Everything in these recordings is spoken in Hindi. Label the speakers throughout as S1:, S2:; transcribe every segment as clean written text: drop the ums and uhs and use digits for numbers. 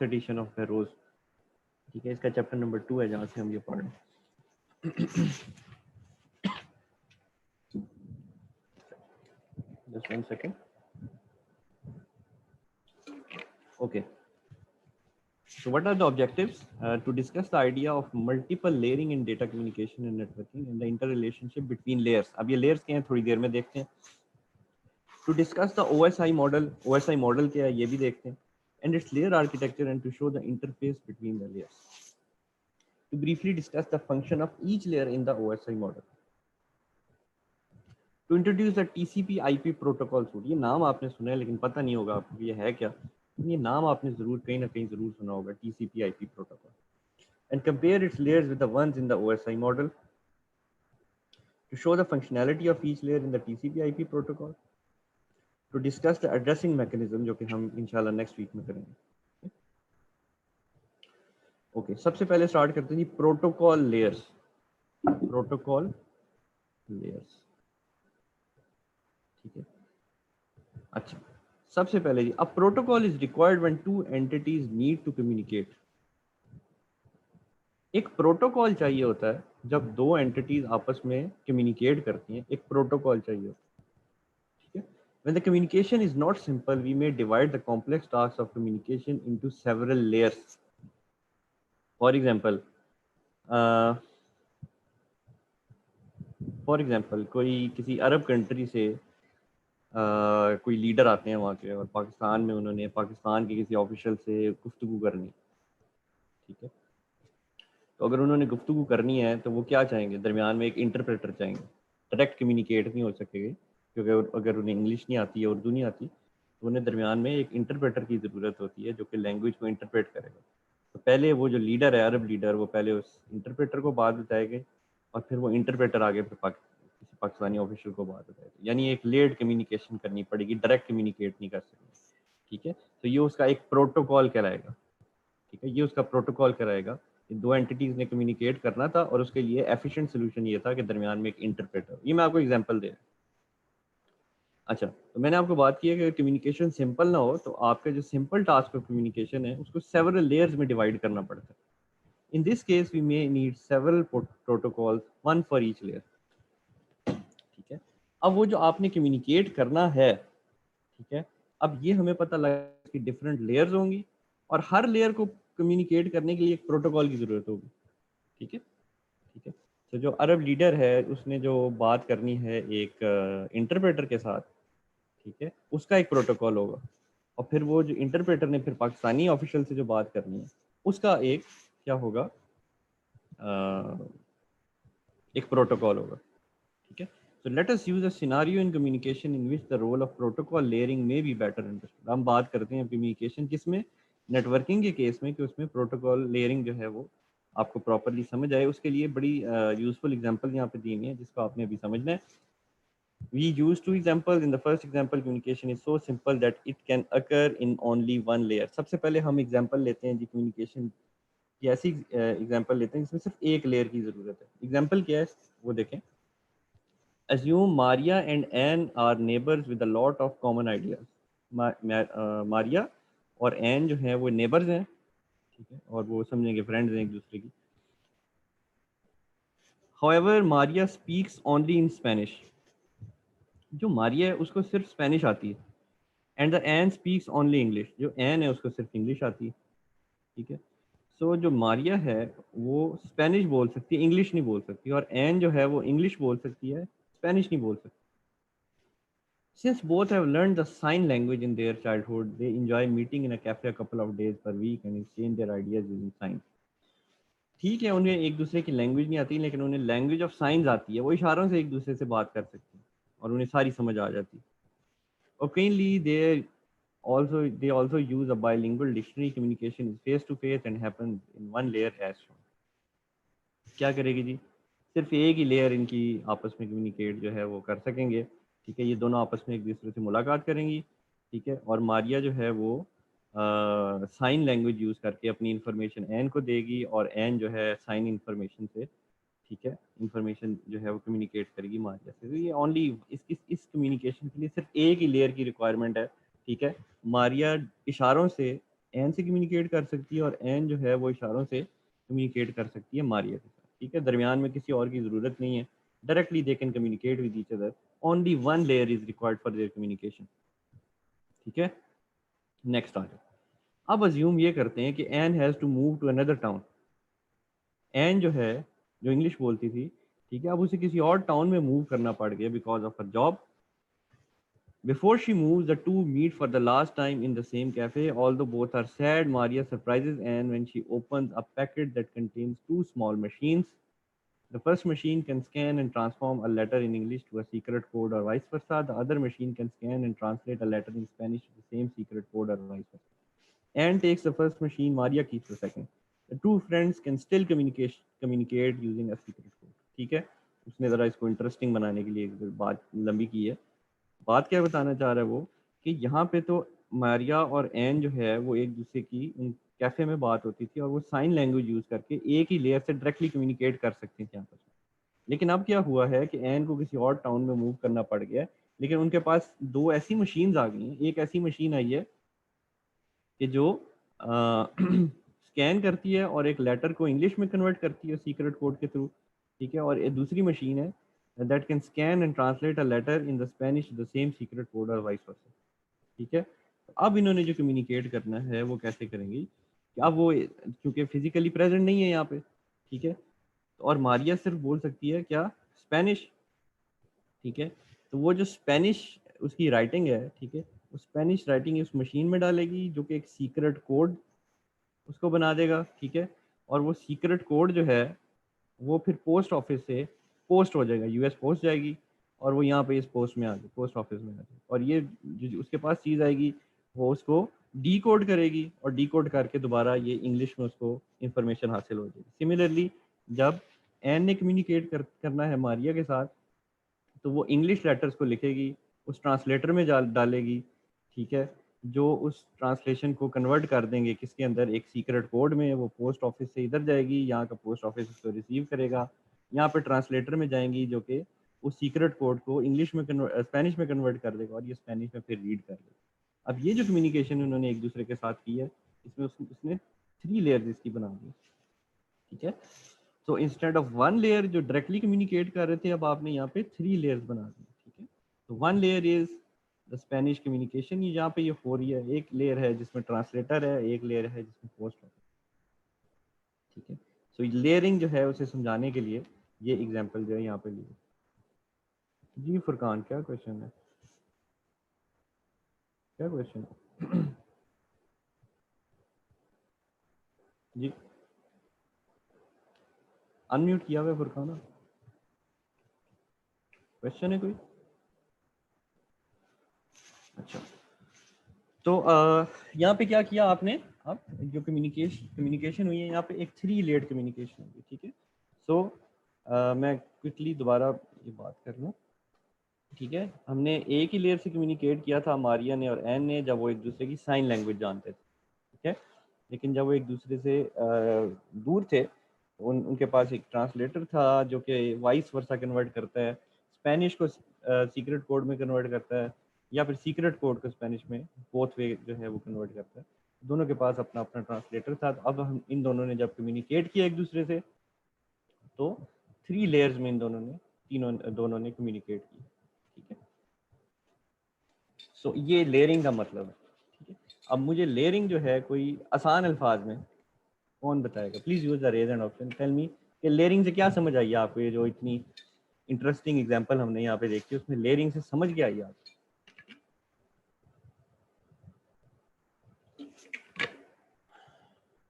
S1: एडिशन ऑफ फेरोज, ठीक है, इसका चैप्टर नंबर 2 है जहाँ से हम ये पढ़ रहे हैं। Just 1 second. Okay. So what are the objectives? To discuss the idea of multiple layering in data communication and networking and the interrelationship between layers. अब ये layers क्या हैं थोड़ी देर में देखते हैं. To discuss the OSI model क्या है ये भी देखते हैं. And its layer architecture and to show the interface between the layers. To briefly discuss the function of each layer in the OSI model. To introduce the TCP/IP protocol suite. ये नाम आपने सुना है लेकिन पता नहीं होगा आपको ये है क्या. ये नाम आपने जरूर कहीं ना कहीं जरूर सुना होगा, TCP/IP protocol. And compare its layers with the ones in the OSI model. To show the functionality of each layer in the TCP/IP protocol. To discuss the addressing mechanism जो कि हम इंशाल्लाह नेक्स्ट वीक में करेंगे. ओके, सबसे पहले स्टार्ट करते हैं जी प्रोटोकॉल लेयर्स. प्रोटोकॉल लेयर्स, ठीक है. अच्छा, सबसे पहले जी, a protocol is required when two entities need to communicate. एक प्रोटोकॉल चाहिए होता है जब दो एंटिटीज आपस में कम्युनिकेट करती हैं, एक प्रोटोकॉल चाहिए होता है, ठीक है. When the communication is not simple, we may divide the complex tasks of communication into several layers. For example, कोई किसी अरब कंट्री से कोई लीडर आते हैं वहाँ के और पाकिस्तान में उन्होंने पाकिस्तान के किसी ऑफिशियल से गुफ्तगू करनी, ठीक है. तो अगर उन्होंने गुफ्तगू करनी है तो वो क्या चाहेंगे, दरमियान में एक इंटरप्रेटर चाहेंगे. डायरेक्ट कम्युनिकेट नहीं हो सकेंगे क्योंकि अगर उन्हें इंग्लिश नहीं आती है, उर्दू नहीं आती, तो उन्हें दरमियान में एक इंटरप्रेटर की ज़रूरत होती है जो कि लैंग्वेज को इंटरप्रेट करेगा. तो पहले वो जो लीडर है, अरब लीडर, वो पहले उस इंटरप्रेटर को बात बताएंगे और फिर वो इंटरप्रेटर आगे फिर किसी पाकिस्तानी ऑफिशियल को बात बताएगा. यानी एक लेयर्ड कम्युनिकेशन करनी पड़ेगी, डायरेक्ट कम्युनिकेट नहीं कर सकेंगे, ठीक है. तो ये उसका एक प्रोटोकॉल कहलाएगा, ठीक है. ये उसका प्रोटोकॉल कराएगा. दो एंटिटीज ने कम्युनिकेट करना था और उसके लिए एफिशिएंट सोल्यूशन ये था कि दरमियान में एक इंटरप्रेटर. ये मैं आपको एग्जांपल दे रहा हूं. अच्छा, तो मैंने आपको बात की है कि कम्युनिकेशन सिंपल ना हो तो आपका जो सिंपल टास्क ऑफ कम्युनिकेशन है उसको सेवरल लेयर्स में डिवाइड करना पड़ता है. In this case we may need several protocols, one for each layer, ठीक है. अब वो जो आपने कम्युनिकेट करना है, ठीक है, अब ये हमें पता लगा कि डिफरेंट लेयर्स होंगी और हर लेयर को कम्युनिकेट करने के लिए एक प्रोटोकॉल की जरूरत होगी, ठीक है. ठीक है, तो जो अरब लीडर है उसने जो बात करनी है एक इंटरप्रेटर के साथ, ठीक है, उसका एक प्रोटोकॉल होगा. और फिर वो जो इंटरप्रेटर ने फिर पाकिस्तानी ऑफिशियल से जो बात करनी है उसका एक क्या होगा, एक प्रोटोकॉल होगा, ठीक है. So let us use a scenario in communication in which the role of protocol layering may be better understood. हम बात करते हैं कम्युनिकेशन किसमें, नेटवर्किंग के केस में, कि उसमें प्रोटोकॉल लेयरिंग जो है वो आपको प्रॉपरली समझ आए. उसके लिए बड़ी यूजफुल एग्जांपल यहाँ पे दी हुई है जिसको आपने अभी समझना है. We use two examples. In the first example, communication is so simple that it can occur in only one layer. सबसे पहले हम एग्जांपल लेते हैं जी कम्युनिकेशन की, ऐसी एग्जांपल लेते हैं जिसमें सिर्फ एक लेयर की जरूरत है. एग्जांपल क्या है वो देखें. Assume Maria and Anne are neighbors with a lot of common ideas. Maria और एन जो है वो नेबर्स हैं, ठीक है, और वो समझेंगे फ्रेंड्स हैं एक दूसरे की. However, Maria speaks only in Spanish. जो मारिया है उसको सिर्फ स्पेनिश आती है. And the Ann speaks only English. जो एन है उसको सिर्फ इंग्लिश आती है, ठीक है. सो जो मारिया है वो स्पेनिश बोल सकती है, इंग्लिश नहीं बोल सकती, और एन जो है वो इंग्लिश बोल सकती है, स्पेनिश नहीं बोल सकती. Since both have learned the sign language in their childhood, they enjoy meeting in a cafe a couple of days per week and exchange their ideas using signs. ठीक है, उन्हें एक दूसरे की लैंग्वेज नहीं आती लेकिन उन्हें लैंग्वेज ऑफ साइंस आती है. वो इशारों से एक दूसरे से बात कर सकती हैं और उन्हें सारी समझ आ जाती है. Occasionally, they also use a bilingual dictionary. Communication is face to face and happens in one layer as shown. क्या करेगी जी, सिर्फ एक ही लेयर इनकी आपस में कम्युनिकेट जो है वो कर सकेंगे, ठीक है. ये दोनों आपस में एक दूसरे से मुलाकात करेंगी, ठीक है, और मारिया जो है वो साइन लैंग्वेज यूज़ करके अपनी इंफॉर्मेशन एन को देगी और एन जो है साइन इंफॉर्मेशन से, ठीक है, इंफॉर्मेशन जो है वो कम्युनिकेट करेगी मारिया से. तो ये ओनली इस कम्युनिकेशन के लिए सिर्फ एक ही लेयर की रिक्वायरमेंट है, ठीक है. मारिया इशारों से एन से कम्युनिकेट कर सकती है और एन जो है वो इशारों से कम्युनिकेट कर सकती है मारिया के साथ, ठीक है। दरमियान में किसी और की ज़रूरत नहीं है, directly they can communicate with each other, only one layer is required for their communication, ठीक है। नेक्स्ट आ जाओ। अब अज्यूम ये करते हैं कि Ann has to move to another town. Ann जो है, जो इंग्लिश बोलती थी, ठीक है, अब उसे किसी और टाउन में मूव करना पड़ गया because of her job. Before she moves, the two meet for the last time in the same cafe. Although both are sad, Maria surprises Anne when she opens a packet that contains two small machines. The first machine can scan and transform a letter in English to a secret code or vice versa. The other machine can scan and translate a letter in Spanish to the same secret code or vice versa. Anne takes the first machine, Maria keeps the second. The two friends can still communicate using a secret code. ठीक है, उसने ज़रा इसको इंटरेस्टिंग बनाने के लिए एक बात लंबी की है। बात क्या बताना चाह रहा है वो, कि यहाँ पे तो मारिया और एन जो है वो एक दूसरे की उन कैफे में बात होती थी और वो साइन लैंग्वेज यूज करके एक ही लेयर से डायरेक्टली कम्युनिकेट कर सकती थी आपस में। लेकिन अब क्या हुआ है कि एन को किसी और टाउन में मूव करना पड़ गया है, लेकिन उनके पास दो ऐसी मशीन्स आ गई हैं। एक ऐसी मशीन आई है कि जो स्कैन करती है और एक लेटर को इंग्लिश में कन्वर्ट करती है सीक्रेट कोड के थ्रू, ठीक है। और एक दूसरी मशीन है that can scan and translate a letter in the Spanish the same secret code और वाइस वर्सा, ठीक है। अब इन्होंने जो कम्युनिकेट करना है वो कैसे करेंगी कि अब वो क्योंकि फिजिकली प्रेजेंट नहीं है यहाँ पे, ठीक है, और मारिया सिर्फ बोल सकती है क्या, स्पेनिश, ठीक है। तो वो जो स्पेनिश उसकी राइटिंग है, ठीक है, वो स्पेनिश राइटिंग उस मशीन में डालेगी जो कि एक सीक्रेट कोड उसको बना देगा, ठीक है। और वो सीक्रेट कोड जो है वो फिर पोस्ट ऑफिस से पोस्ट हो जाएगा, यूएस पोस्ट जाएगी और वो यहाँ पे इस पोस्ट में आ जाए, पोस्ट ऑफिस में आ जाए, और ये जो उसके पास चीज़ आएगी वो उसको डी कोड करेगी और डी कोड करके दोबारा ये इंग्लिश में उसको इंफॉर्मेशन हासिल हो जाएगी। सिमिलरली जब एन ने कम्युनिकेट करना है मारिया के साथ, तो वो इंग्लिश लेटर्स को लिखेगी, उस ट्रांसलेटर में डालेगी, ठीक है, जो उस ट्रांसलेशन को कन्वर्ट कर देंगे किसके अंदर, एक सीक्रेट कोड में। वो पोस्ट ऑफिस से इधर जाएगी, यहाँ का पोस्ट ऑफिस उसको रिसीव करेगा, यहाँ पे ट्रांसलेटर में जाएंगी जो कि उस सीक्रेट कोड को इंग्लिश में स्पेनिश में कन्वर्ट कर देगा और ये स्पेनिश में फिर रीड कर देगा। अब ये जो कम्युनिकेशन उन्होंने एक दूसरे के साथ की है, इसमें उसने 3 लेयर्स इसकी बना दी, ठीक है। तो इंस्टेड ऑफ वन लेयर जो डायरेक्टली कम्युनिकेट कर रहे थे, अब आपने यहाँ पे 3 लेयर्स बना दी, ठीक है। तो one layer is the Spanish communication, ये यहाँ पे ये हो रही है। एक लेयर है जिसमें ट्रांसलेटर है, एक लेयर है जिसमें पोस्ट है, ठीक है। सो लेयरिंग जो है उसे समझाने के लिए ये एग्जांपल जो है यहाँ पे लिए। जी फुरकान, क्या क्वेश्चन है, क्या क्वेश्चन है? जी अनम्यूट किया हुआ है फुरकान, क्वेश्चन है कोई? अच्छा, तो यहाँ पे क्या किया आपने, अब जो कम्युनिकेशन हुई है यहाँ पे एक 3 लेयर्ड कम्युनिकेशन हुई, ठीक है। सो मैं क्विकली दोबारा ये बात कर लूँ, ठीक है। हमने एक ही लेयर से कम्युनिकेट किया था मारिया ने और एन ने, जब वो एक दूसरे की साइन लैंग्वेज जानते थे, ठीक है। लेकिन जब वो एक दूसरे से दूर थे, उनके पास एक ट्रांसलेटर था जो कि वाइस वर्सा कन्वर्ट करता है, स्पेनिश को सीक्रेट कोड में कन्वर्ट करता है या फिर सीक्रेट कोड को स्पेनिश में, बोथ वे जो है वो कन्वर्ट करता है। दोनों के पास अपना अपना ट्रांसलेटर था। अब हम इन दोनों ने जब कम्युनिकेट किया एक दूसरे से, तो 3 लेयर्स में इन दोनों ने कम्युनिकेट किया, ठीक है। सो ये लेयरिंग का मतलब है, ठीक है। अब मुझे लेयरिंग जो है कोई आसान अल्फाज में कौन बताएगा, please use the raise hand option, tell me कि लेयरिंग से क्या समझ आई आपको। ये जो इतनी इंटरेस्टिंग एग्जांपल हमने यहाँ पे देखी उसमें लेयरिंग से समझ क्या आई आप?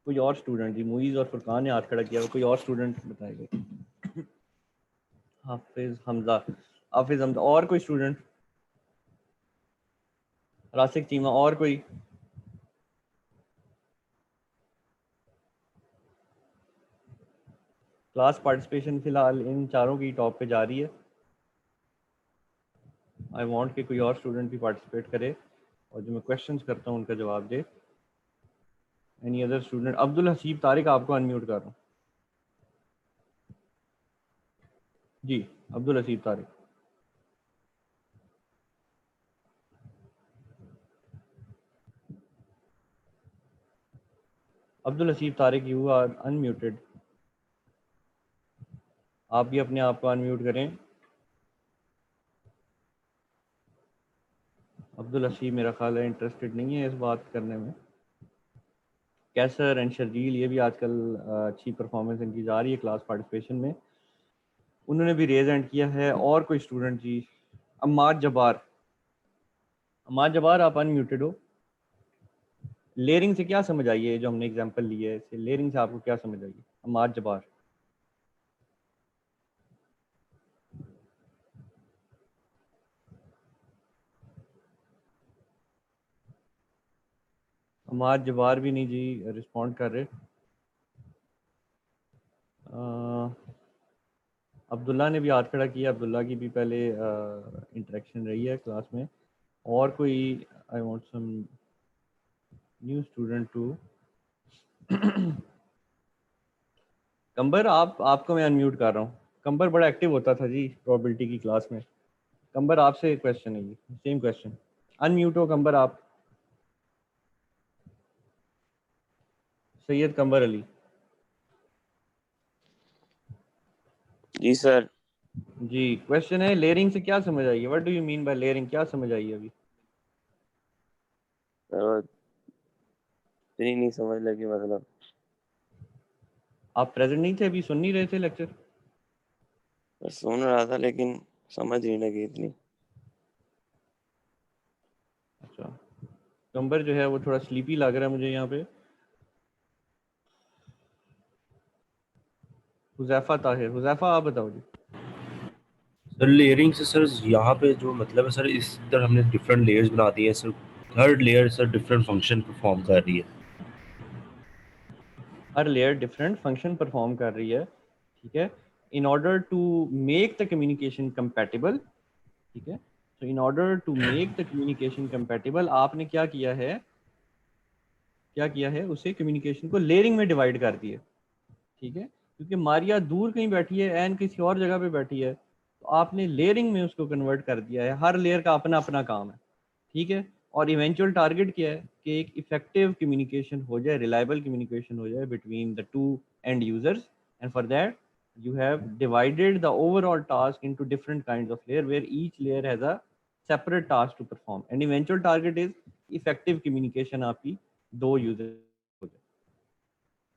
S1: कोई और स्टूडेंट, जी मुईज और फुरकान ने हाथ खड़ा किया, कोई और स्टूडेंट बताएगा? हाफिज हमजा और कोई स्टूडेंट? रासिक चीमा और कोई? क्लास पार्टिसिपेशन फिलहाल इन चारों की टॉप पे जा रही है। आई वांट कि कोई और स्टूडेंट भी पार्टिसिपेट करे और जो मैं क्वेश्चंस करता हूँ उनका जवाब दे। Any other student? Abdul Haseeb Tariq, आपको अनम्यूट कर रहा हूँ। जी Abdul Haseeb Tariq. Abdul Haseeb Tariq, you are unmuted. आप भी अपने आप को अनम्यूट करें। अब्दुल हसीब मेरा ख्याल है इंटरेस्टेड नहीं है इस बात करने में। कैसर एंड शर्जील, ये भी आजकल अच्छी परफॉर्मेंस इनकी जा रही है क्लास पार्टिसिपेशन में, उन्होंने भी रेज एंड किया है। और कोई स्टूडेंट जी? अम्माद जबार, अम्माद जबार आप अनम्यूटेड हो। लेयरिंग से क्या समझ आई है जो हमने एग्जांपल लिया है, इससे लेयरिंग से आपको क्या समझ आई है? अम्माद जबार। अम्माद जबार भी नहीं जी रिस्पॉन्ड कर रहे। अब्दुल्ला ने भी हाथ खड़ा किया, अब्दुल्ला की भी पहले इंटरेक्शन रही है क्लास में। और कोई? I want some new student too. Kambar, आपको मैं अनम्यूट कर रहा हूँ। कंबर बड़ा एक्टिव होता था जी प्रोबेबिलिटी की क्लास में। कंबर आपसे क्वेश्चन है, ये सेम क्वेश्चन। अनम्यूट हो कंबर आप। सैयद कंबर अली।
S2: जी सर।
S1: जी, क्वेश्चन है लेयरिंग से क्या समझ आई है? What do you mean by layering? क्या समझ आई है अभी?
S2: सर इतनी नहीं समझ लगी, मतलब
S1: आप प्रेजेंट नहीं थे अभी, सुन नहीं रहे थे लेक्चर?
S2: सुन रहा था लेकिन समझ नहीं लगी इतनी।
S1: अच्छा, कंबर जो है वो थोड़ा स्लीपी लग रहा है मुझे यहाँ पे। हुजैफा ताहिर, हुजैफा आप बताओ जी।
S3: सर लेयरिंग से सर यहाँ पे जो मतलब है सर, इस तरह हमने डिफरेंट लेयर्स बना दी है sir. Third layer sir different function perform कर रही है।
S1: हर लेयर डिफरेंट फंक्शन परफॉर्म कर रही है, ठीक है। In order to make the communication compatible, ठीक है। तो in order to make the communication compatible आपने क्या किया है? क्या किया है? उसे कम्युनिकेशन को लेयरिंग में डिवाइड कर दिया, ठीक है। क्योंकि मारिया दूर कहीं बैठी है, एन किसी और जगह पे बैठी है, तो आपने लेयरिंग में उसको कन्वर्ट कर दिया है। हर लेयर का अपना अपना काम है, ठीक है। और इवेंचुअल टारगेट क्या है कि एक इफेक्टिव कम्युनिकेशन हो जाए, रिलायबल कम्युनिकेशन हो जाए between the two and users. And for that you have divided the overall task into different kinds of layer where each layer has a separate task to perform and eventual target is effective communication आपकी दो यूजर हो जाए,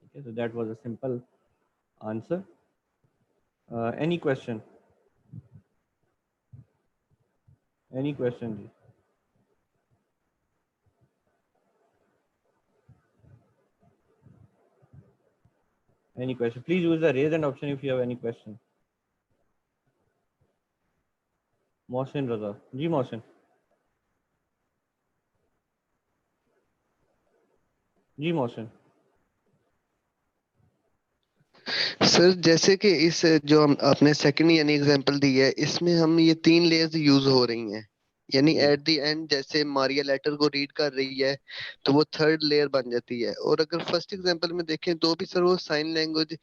S1: ठीक है। So that was a simple answer. Any question? Any question जी? Any question? Please use the raise hand option if you have any question. Mohsin Raza ji, Mohsin ji, Mohsin.
S4: Sir जैसे कि इस जो हम आपने सेकंड यानी एग्जांपल दी है, इसमें हम ये तीन लेयर्स यूज हो रही हैं, यानी
S1: जी
S4: एट द एंड जैसे मारिया लेटर को रीड कर रही है तो वो थर्ड लेयर बन जाती है। और अगर फर्स्ट एग्जांपल में देखें तो भी सर वो साइन लैंग्वेज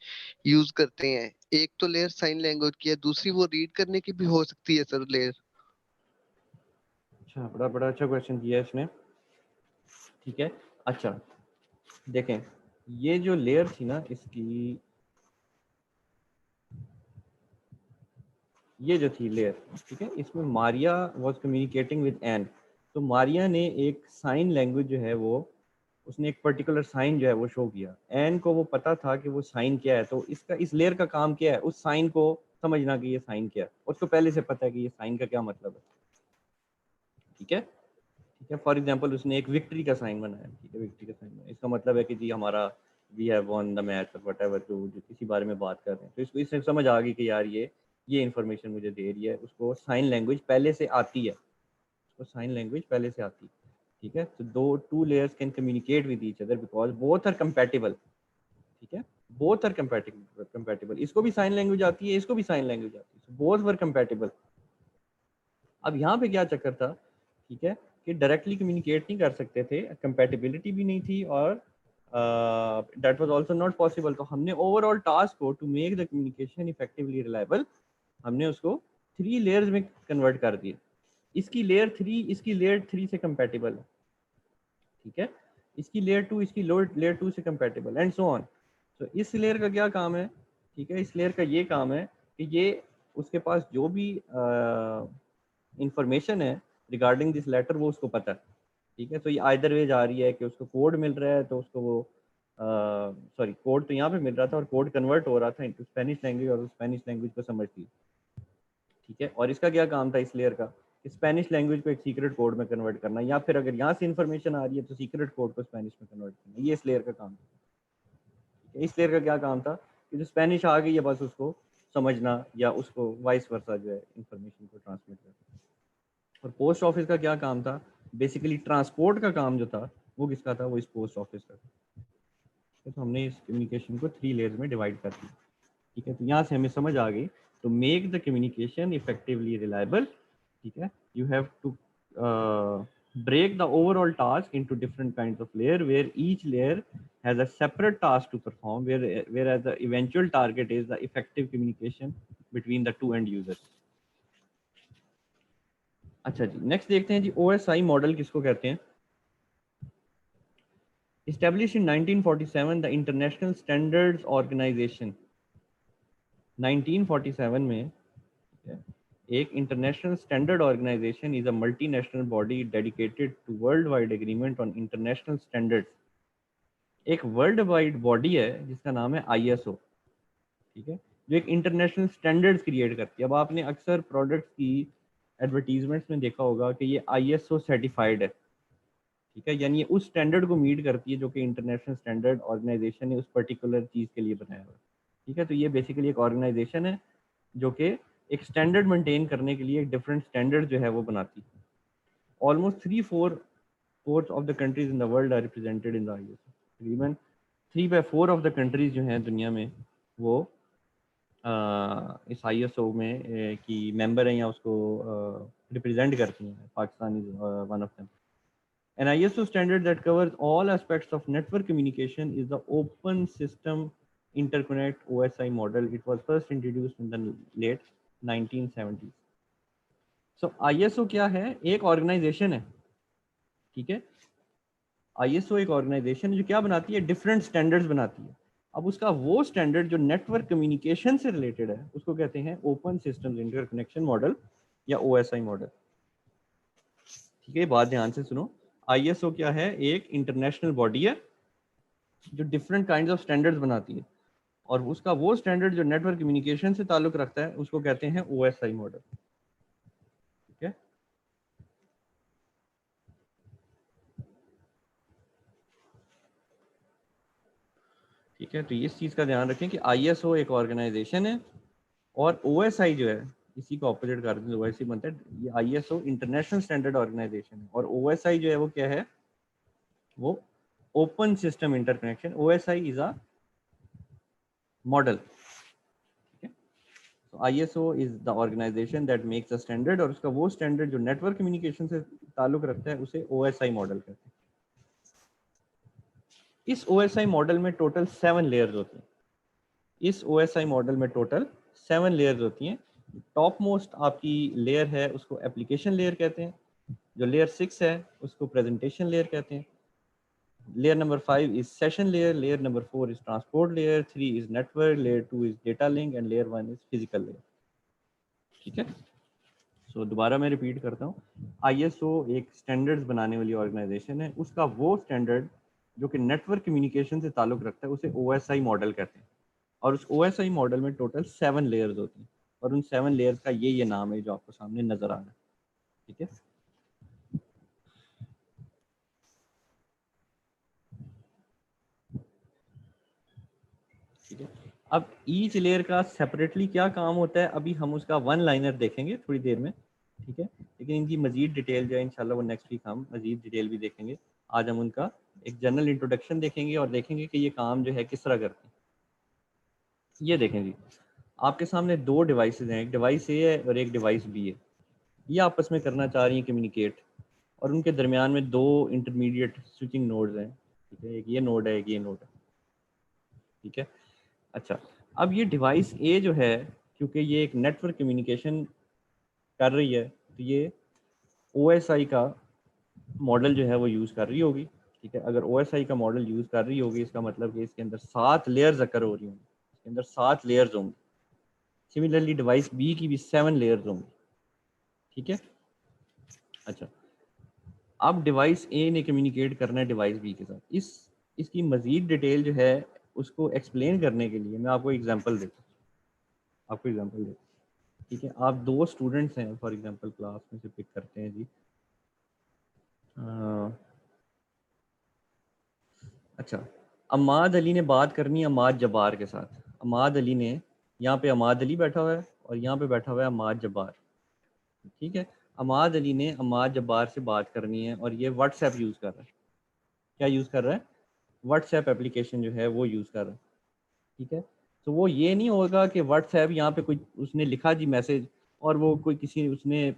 S4: यूज करते हैं। एक तो लेयर साइन लैंग्वेज की है, दूसरी वो रीड करने की भी हो सकती है सर लेयर।
S1: अच्छा, बड़ा बड़ा अच्छा क्वेश्चन किया है इसने, ठीक है। अच्छा देखें, ये जो लेयर थी ना इसकी, ये जो थी लेयर, ठीक है, इसमें Maria was communicating with Ann. तो मारिया ने एक साइन लैंग्वेज जो है वो, उसने एक पर्टिकुलर साइन जो है वो शो किया। एन को वो पता था कि वो साइन क्या है, तो इसका इस लेयर का काम क्या है? उस साइन को समझना कि ये साइन क्या है। उसको पहले से पता है कि ये साइन का क्या मतलब है, ठीक है। ठीक है, फॉर एग्जांपल उसने एक विक्ट्री का साइन बनाया, ठीक है, विक्ट्री का साइन बनाया, इसका मतलब है कि जी हमारा we have won the match और व्हाटएवर, जो किसी बारे में बात कर रहे हैं। तो इसको इससे समझ आ गई कि यार ये इन्फॉर्मेशन मुझे दे रही है। उसको साइन लैंग्वेज पहले से आती है, उसको साइन लैंग्वेज पहले से आती है, ठीक है। तो दो two layers can communicate with each other because both are compatible, ठीक है। बोथ आर कंपैटिबल, इसको भी साइन लैंग्वेज आती है, इसको भी साइन लैंग्वेज आती है, बोथ वर कंपैटिबल। अब यहाँ पे क्या चक्कर था, ठीक है, कि डायरेक्टली कम्युनिकेट नहीं कर सकते थे, कंपैटिबिलिटी भी नहीं थी, और that was also not possible. तो हमने ओवरऑल टास्क को to make the communication effectively reliable, हमने उसको थ्री लेयर्स में कन्वर्ट कर दिया। इसकी लेयर थ्री से कंपैटिबल है, ठीक है। इसकी लेयर 2 इसकी लेयर 2 से कंपैटिबल एंड सो ऑन। तो इस लेयर का क्या काम है, ठीक है, इस लेयर का ये काम है कि ये उसके पास जो भी इंफॉर्मेशन है रिगार्डिंग दिस लेटर वो उसको पता है, ठीक है। तो ये आइदर वे जा रही है कि उसको कोड मिल रहा है तो उसको वो सॉरी कोड तो यहाँ पे मिल रहा था और कोड कन्वर्ट हो रहा था इनटू स्पेनिश लैंग्वेज और स्पेनिश लैंग्वेज को समझती है, ठीक है। और इसका क्या काम था इस लेयर का, स्पेनिश लैंग्वेज को एक सीक्रेट कोड में कन्वर्ट करना, या फिर अगर यहाँ से इन्फॉर्मेशन आ रही है तो सीक्रेट कोड को स्पेनिश में कन्वर्ट करना, ये इस लेयर का काम था। इस लेयर का क्या काम था कि जो स्पेनिश आ गई है बस उसको समझना या उसको वाइस वर्सा जो है इन्फॉर्मेशन को ट्रांसमिट करना। और पोस्ट ऑफिस का क्या काम था, बेसिकली ट्रांसपोर्ट का काम जो था वो किसका था, वो इस पोस्ट ऑफिस का था। तो हमने इस कम्युनिकेशन को 3 लेयर्स में डिवाइड कर दिया, ठीक है। तो यहाँ से हमें समझ आ गई, to make the communication effectively reliable, ठीक है, you have to break the overall task into different kinds of layer where each layer has a separate task to perform, whereas the eventual target is the effective communication between the two end users। अच्छा जी, नेक्स्ट देखते हैं जी OSI मॉडल किसको कहते हैं। Established in 1947 the International Standards Organization, 1947 में एक international standard organization is a multinational body dedicated to worldwide agreement on international standards. एक वर्ल्ड वाइड बॉडी है जिसका नाम है ISO, ठीक है, जो एक इंटरनेशनल स्टैंडर्ड्स क्रिएट करती है। अब आपने अक्सर प्रोडक्ट्स की एडवर्टीजमेंट्स में देखा होगा कि ये ISO सर्टिफाइड है, ठीक है, यानी ये उस स्टैंडर्ड को मीट करती है जो कि इंटरनेशनल स्टैंडर्ड ऑर्गेनाइजेशन ने उस पर्टिकुलर चीज़ के लिए बनाया हुआ है, ठीक है। तो ये बेसिकली एक ऑर्गेनाइजेशन है जो कि एक स्टैंडर्ड मेंटेन करने के लिए एक डिफरेंट स्टैंडर्ड जो है वो बनाती है। Almost 3/4 of the countries in the world are represented in the ISO। तकरीबन 3/4 ऑफ द कंट्रीज जो हैं दुनिया में वो इस ISO में की मेंबर हैं या उसको रिप्रेजेंट करती हैं। Pakistan is one of them. An ISO standard that covers all aspects of network communication is the Open System Interconnect OSI model. It was first introduced in the late 1970s। So ISO क्या है, एक ऑर्गेनाइजेशन है, ठीक है। ISO एक ऑर्गेनाइजेशन है जो क्या बनाती है, डिफरेंट स्टैंडर्ड्स बनाती है। अब उसका वो स्टैंडर्ड जो नेटवर्क कम्युनिकेशन से रिलेटेड है उसको कहते हैं ओपन सिस्टम्स इंटरकनेक्शन मॉडल या OSI मॉडल, ठीक है। बात ध्यान से सुनो, ISO क्या है, एक इंटरनेशनल बॉडी है जो डिफरेंट काइंड्स ऑफ स्टैंडर्ड्स बनाती है और उसका वो स्टैंडर्ड जो नेटवर्क कम्युनिकेशन से ताल्लुक रखता है उसको कहते हैं OSI मॉडल, ठीक है। ठीक है, तो इस चीज़ का ध्यान रखें कि ISO एक ऑर्गेनाइजेशन है और OSI जो है इसी को ऑपोजिट कर दें, OSI बनता है। ये ISO इंटरनेशनल स्टैंडर्ड ऑर्गेनाइजेशन है और OSI जो है वो क्या है, वो open system interconnection. OSI is a model, ठीक है। तो ISO is the organization that makes a standard और उसका वो स्टैंडर्ड जो नेटवर्क कम्युनिकेशन से ताल्लुक रखता है उसे OSI मॉडल कहते हैं। इस OSI मॉडल में टोटल 7 लेयर्स होती हैं। इस OSI मॉडल में टोटल 7 लेयर्स होती हैं। टॉप मोस्ट आपकी लेयर है उसको एप्लीकेशन लेयर कहते हैं, जो लेयर 6 है उसको प्रेजेंटेशन लेयर कहते हैं। Layer number 5 is session layer, layer number 4 is transport layer, 3 is network, layer 2 is data link and layer 1 is physical layer, ठीक है। सो दोबारा मैं रिपीट करता हूँ, ISO एक स्टैंडर्ड्स बनाने वाली ऑर्गेनाइजेशन है, उसका वो स्टैंडर्ड जो कि नेटवर्क कम्युनिकेशन से ताल्लुक रखता है उसे OSI मॉडल कहते हैं और उस OSI मॉडल में टोटल 7 लेयर्स होती हैं और उन 7 लेयर्स का ये नाम है जो आपको सामने नजर आ रहा है, ठीक है। ठीक है, अब ईच लेयर का सेपरेटली क्या काम होता है अभी हम उसका वन लाइनर देखेंगे थोड़ी देर में, ठीक है। लेकिन इनकी मजीद डिटेल जो है इंशाल्लाह वो नेक्स्ट वीक हम मजीद डिटेल भी देखेंगे। आज हम उनका एक जनरल इंट्रोडक्शन देखेंगे और देखेंगे कि ये काम जो है किस तरह करते हैं। ये देखें जी, आपके सामने 2 डिवाइसेस हैं, एक डिवाइस A है और एक डिवाइस B है। ये आपस में करना चाह रही हैं कम्युनिकेट और उनके दरमियान में 2 इंटरमीडिएट स्विचिंग नोड्स हैं, ठीक है। एक ये नोड है, एक ये नोड है, ठीक है। अच्छा, अब ये डिवाइस A जो है क्योंकि ये एक नेटवर्क कम्युनिकेशन कर रही है तो ये OSI का मॉडल जो है वो यूज़ कर रही होगी, ठीक है। अगर OSI का मॉडल यूज़ कर रही होगी इसका मतलब कि इसके अंदर 7 लेयर्स अकर हो रही होंगी, इसके अंदर 7 लेयर्स होंगी। सिमिलरली डिवाइस बी की भी 7 लेयर्स होंगी, ठीक है। अच्छा, अब डिवाइस ए ने कम्युनिकेट करना है डिवाइस बी के साथ। इसकी मज़ीद डिटेल जो है उसको एक्सप्लेन करने के लिए मैं आपको एग्जांपल देता हूँ, ठीक है। आप 2 स्टूडेंट्स हैं फॉर एग्जांपल, क्लास में से पिक करते हैं जी। अच्छा, अमाद अली ने बात करनी है अमाद जब्बार के साथ। अमाद अली ने, यहाँ पे अमाद अली बैठा हुआ है और यहाँ पे बैठा हुआ है अमाद जब्बार, ठीक है। अमाद अली ने अमाद जब्बार से बात करनी है और ये व्हाट्सएप यूज़ कर रहा है। क्या यूज़ कर रहा है? व्हाट्सएप एप्लीकेशन जो है वो यूज़ कर रहा है, ठीक है। तो वो ये नहीं होगा कि व्हाट्सएप यहाँ पे कोई उसने लिखा जी मैसेज और वो कोई उसने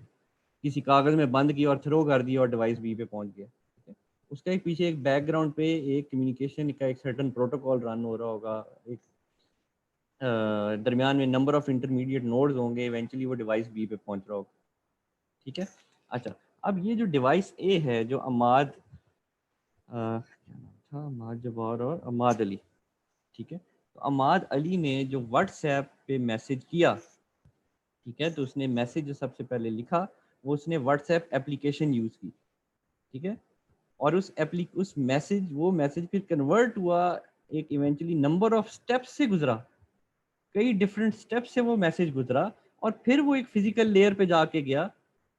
S1: किसी कागज़ में बंद किया और थ्रो कर दिया और डिवाइस बी पे पहुँच गया, ठीक है। उसका एक पीछे एक बैकग्राउंड पे एक कम्युनिकेशन का एक सर्टन प्रोटोकॉल रन हो रहा होगा, एक दरमियान में नंबर ऑफ इंटरमीडिएट नोड्स होंगे, इवेंचुअली वो डिवाइस बी पे पहुँच रहा होगा, ठीक है। अच्छा, अब ये जो डिवाइस ए है जो अमाद क्या नाम था, अमाद जब्बार और अमाद अली, ठीक है। तो अमाद अली ने जो व्हाट्सएप पे मैसेज किया, ठीक है, तो उसने मैसेज जो सबसे पहले लिखा वो उसने व्हाट्सएप एप्लीकेशन यूज़ की, ठीक है। और उस मैसेज फिर कन्वर्ट हुआ, एक इवेंचुअली नंबर ऑफ स्टेप्स से गुजरा, कई डिफरेंट स्टेप्स से वो मैसेज गुजरा और फिर वो एक फिजिकल लेयर पे जाके गया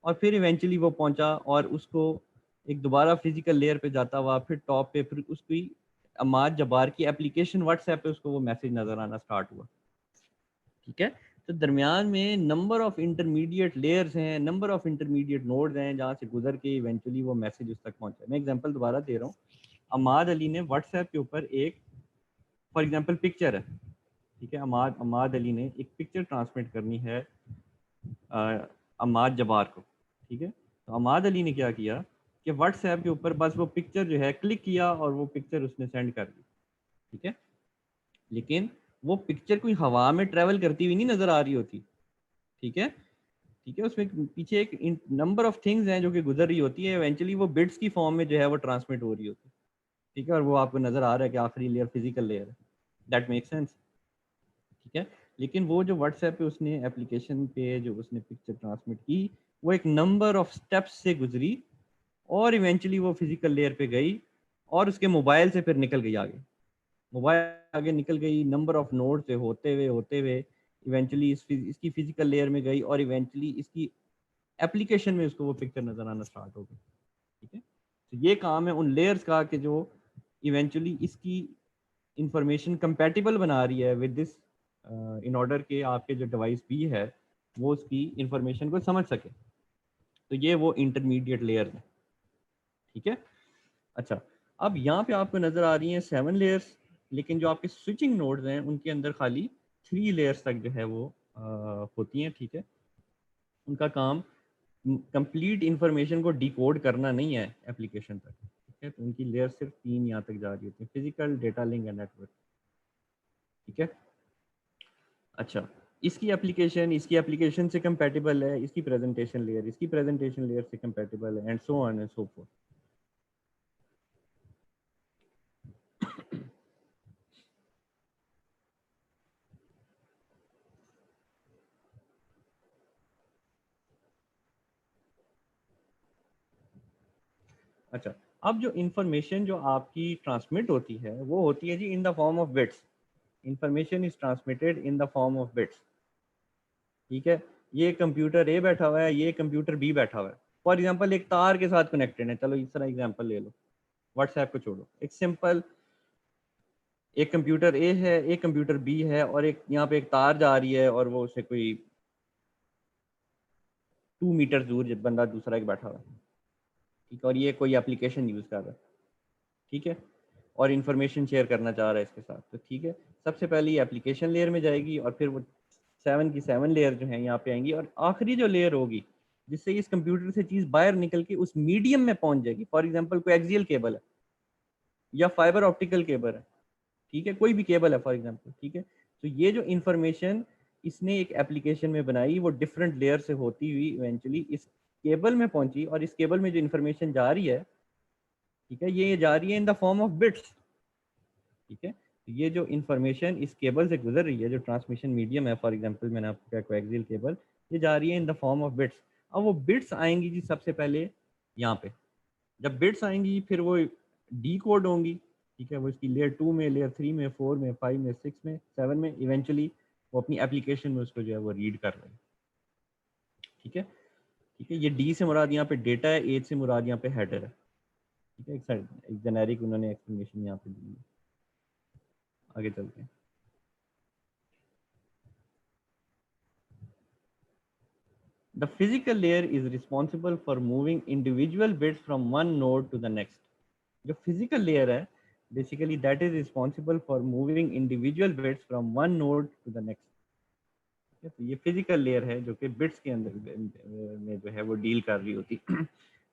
S1: और फिर इवेंचुअली वो पहुंचा और उसको एक दोबारा फिजिकल लेयर पे जाता हुआ फिर टॉप पे फिर उसकी अमाद जब्बार की एप्लीकेशन व्हाट्सएप पे उसको वो मैसेज नज़र आना स्टार्ट हुआ, ठीक है। तो दरमियान में नंबर ऑफ इंटरमीडिएट लेयर्स हैं, नंबर ऑफ इंटरमीडिएट नोड्स हैं जहाँ से गुजर के इवेंचुअली वो मैसेज उस तक पहुंचा। मैं एग्जांपल दोबारा दे रहा हूँ। अमाद अली ने व्हाट्सएप के ऊपर एक फॉर एग्जांपल पिक्चर है, ठीक है। अमाद अली ने एक पिक्चर ट्रांसमिट करनी है अमाद जब्बार को, ठीक है। तो अमाद अली ने क्या किया कि व्हाट्सएप के ऊपर बस वो पिक्चर जो है क्लिक किया और वो पिक्चर उसने सेंड कर दी, ठीक है। लेकिन वो पिक्चर कोई हवा में ट्रेवल करती हुई नहीं नजर आ रही होती, ठीक है, ठीक है। उसमें पीछे एक नंबर ऑफ थिंग्स हैं जो कि गुजर रही होती है, इवेंचुअली वो बिट्स की फॉर्म में जो है वो ट्रांसमिट हो रही होती है, ठीक है। और वो आपको नजर आ रहा है कि आखिरी लेयर फिजिकल लेयर है, दैट मेक सेंस, ठीक है। लेकिन वो जो व्हाट्सएप पे उसने एप्लीकेशन पे जो उसने पिक्चर ट्रांसमिट की वो एक नंबर ऑफ स्टेप्स से गुजरी और इवेंचुअली वो फिजिकल लेयर पे गई और उसके मोबाइल से फिर निकल गई आगे, मोबाइल आगे निकल गई, नंबर ऑफ नोड से होते हुए इवेंचुअली इसकी फिजिकल लेयर में गई और इवेंचुअली इसकी एप्लीकेशन में उसको वो पिक्चर नजर आना स्टार्ट हो गई, ठीक है। तो ये काम है उन लेयर्स का कि जो इवेंचुअली इसकी इंफॉर्मेशन कंपैटिबल बना रही है विद दिस इन ऑर्डर के आपके जो डिवाइस बी है वो उसकी इंफॉर्मेशन को समझ सके। तो ये वो इंटरमीडिएट लेयर है, ठीक है। अच्छा, अब यहाँ पे आपको नज़र आ रही हैं 7 लेयर्स, लेकिन जो आपके स्विचिंग नोड्स हैं उनके अंदर खाली 3 लेयर्स तक जो है वो होती हैं, ठीक है। उनका काम कंप्लीट इंफॉर्मेशन को डिकोड करना नहीं है एप्लीकेशन तक, ठीक है। तो उनकी लेयर सिर्फ 3 यहाँ तक जा रही होती है, physical, data link and network, ठीक है। अच्छा, इसकी एप्लीकेशन से कंपैटिबल है, इसकी प्रेजेंटेशन लेयर से कंपैटिबल है and so on and so fourth. अच्छा, अब जो इंफॉर्मेशन जो आपकी ट्रांसमिट होती है वो होती है जी in the form of bits. Information is transmitted in the form of bits, ठीक है। ये कंप्यूटर ए बैठा हुआ है, ये कंप्यूटर बी बैठा हुआ है, फॉर एग्जांपल एक तार के साथ कनेक्टेड है। चलो इस तरह एग्जांपल ले लो, व्हाट्सएप को छोड़ो, एक सिंपल एक कंप्यूटर ए है, एक कंप्यूटर बी है और एक यहाँ पे एक तार जा रही है और वो उससे कोई 2 मीटर दूर बंदा दूसरा एक बैठा हुआ है, ठीक है। और ये कोई एप्लीकेशन यूज़ कर रहा है, ठीक है, और इन्फॉर्मेशन शेयर करना चाह रहा है इसके साथ, तो ठीक है। सबसे पहले ये एप्लीकेशन लेयर में जाएगी और फिर वो 7 की 7 लेयर जो है यहाँ पे आएंगी और आखिरी जो लेयर होगी जिससे इस कंप्यूटर से चीज़ बाहर निकल के उस मीडियम में पहुंच जाएगी, फॉर एग्जांपल कोई एक्सियल केबल है या फाइबर ऑप्टिकल केबल है, ठीक है, कोई भी केबल है फॉर एग्जांपल, ठीक है। तो ये जो इंफॉर्मेशन इसने एक एप्लीकेशन में बनाई वो डिफरेंट लेयर से होती हुई इवेंचुअली इस केबल में पहुंची और इस केबल में जो इंफॉर्मेशन जा रही है ठीक है, ये जा रही है इन द फॉर्म ऑफ बिट्स। ठीक है, ये जो इंफॉर्मेशन इस केबल से गुजर रही है, जो ट्रांसमिशन मीडियम है, फॉर एग्जांपल मैंने आपको कहा कोएक्सियल केबल, ये जा रही है इन द फॉर्म ऑफ बिट्स। अब वो बिट्स आएंगी जी सबसे पहले यहाँ पे, जब बिट्स आएंगी फिर वो डी कोड होंगी। ठीक है, वो इसकी लेयर 2 में, लेयर 3 में, 4 में, 5 में, 6 में, 7 में, इवेंचुअली वो अपनी एप्लीकेशन में उसको जो है वो रीड कर रहे हैं। ठीक है, ठीक है, ये डी से मुराद यहाँ पे डेटा है, एच से मुराद यहाँ पे हेडर है। ठीक है, एक जेनेरिक उन्होंने एक्सप्लेनेशन यहाँ पे दी है। आगे चलते हैं। The physical layer is responsible for moving individual bits from one node to the next. जो physical layer है, basically that is responsible for moving individual bits from one node to the next. तो ये physical layer है जो कि bits के अंदर में जो है वो डील कर रही होती।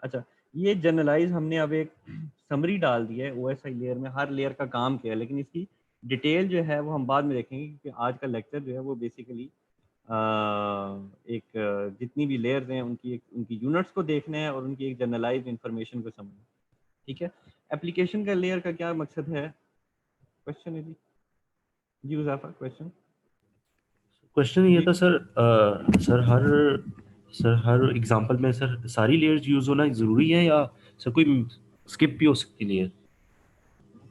S1: अच्छा, ये जनरलाइज हमने अब एक समरी डाल दी है OSI लेयर में, हर लेयर का काम क्या है, लेकिन इसकी डिटेल जो है वो हम बाद में देखेंगे, क्योंकि आज का लेक्चर जो है वो बेसिकली एक जितनी भी लेयर्स हैं उनकी यूनिट्स को देखना है और उनकी एक जनरलाइज इंफॉर्मेशन को समझना। ठीक है, एप्लीकेशन का लेयर का क्या मकसद है? क्वेश्चन है जी हुज़ैफा,
S3: क्वेश्चन ये था सर हर एग्जांपल में सर सारी लेयर्स यूज होना ज़रूरी है या सर कोई स्किप भी हो सकती लेयर?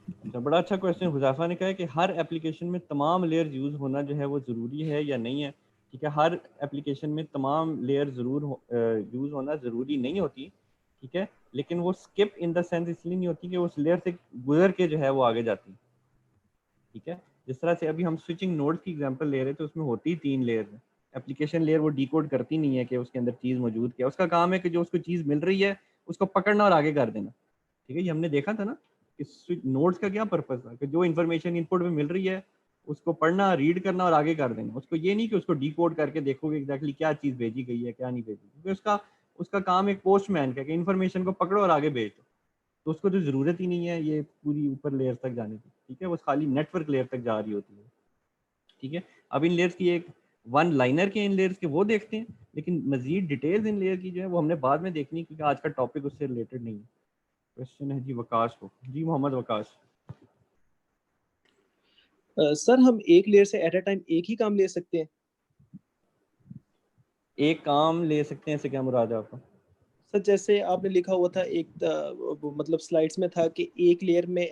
S1: अच्छा, बड़ा अच्छा क्वेश्चन हुज़ैफा ने कहा है कि हर एप्लीकेशन में तमाम लेयर्स यूज़ होना जो है वो ज़रूरी है या नहीं है। ठीक है, हर एप्लीकेशन में तमाम लेयर यूज़ होना ज़रूरी नहीं होती। ठीक है, लेकिन वो स्किप इन द सेंस इसलिए नहीं होती कि उस लेयर से गुजर के जो है वो आगे जाती। ठीक है, जिस तरह से अभी हम स्विचिंग नोड की एग्जांपल ले रहे थे, उसमें होती 3 लेयर है। एप्लीकेशन लेयर वो डिकोड करती नहीं है कि उसके अंदर चीज़ मौजूद क्या है, उसका काम है कि जो उसको चीज़ मिल रही है उसको पकड़ना और आगे कर देना। ठीक है, ये हमने देखा था ना कि नोड्स का क्या पर्पस था, कि जो इन्फॉर्मेशन इनपुट में मिल रही है उसको पढ़ना, रीड करना और आगे कर देना। उसको ये नहीं कि उसको डिकोड करके देखोगे एग्जैक्टली क्या चीज़ भेजी गई है क्या नहीं भेजी, क्योंकि उसका काम एक पोस्टमैन का, कि इन्फॉर्मेशन को पकड़ो और आगे भेज दो। तो उसको तो ज़रूरत ही नहीं है ये पूरी ऊपर लेयर तक जाने की। ठीक है, वो खाली नेटवर्क लेयर तक जा रही होती है। ठीक है, अब इन लेयर्स की एक वन लाइनर के इन लेयर्स के वो देखते हैं, लेकिन मजीद डिटेल्स इन लेयर की जो है वो हमने बाद में देखनी, क्योंकि आज का टॉपिक उससे रिलेटेड नहीं है। क्वेश्चन है जी वकाश को, जी मोहम्मद वकाश।
S5: सर हम एक लेयर से एट अ टाइम एक ही काम ले सकते हैं?
S1: एक काम ले सकते हैं, इससे क्या मुराद है आपका?
S5: सर जैसे आपने लिखा हुआ था मतलब स्लाइड्स में था कि एक लेयर में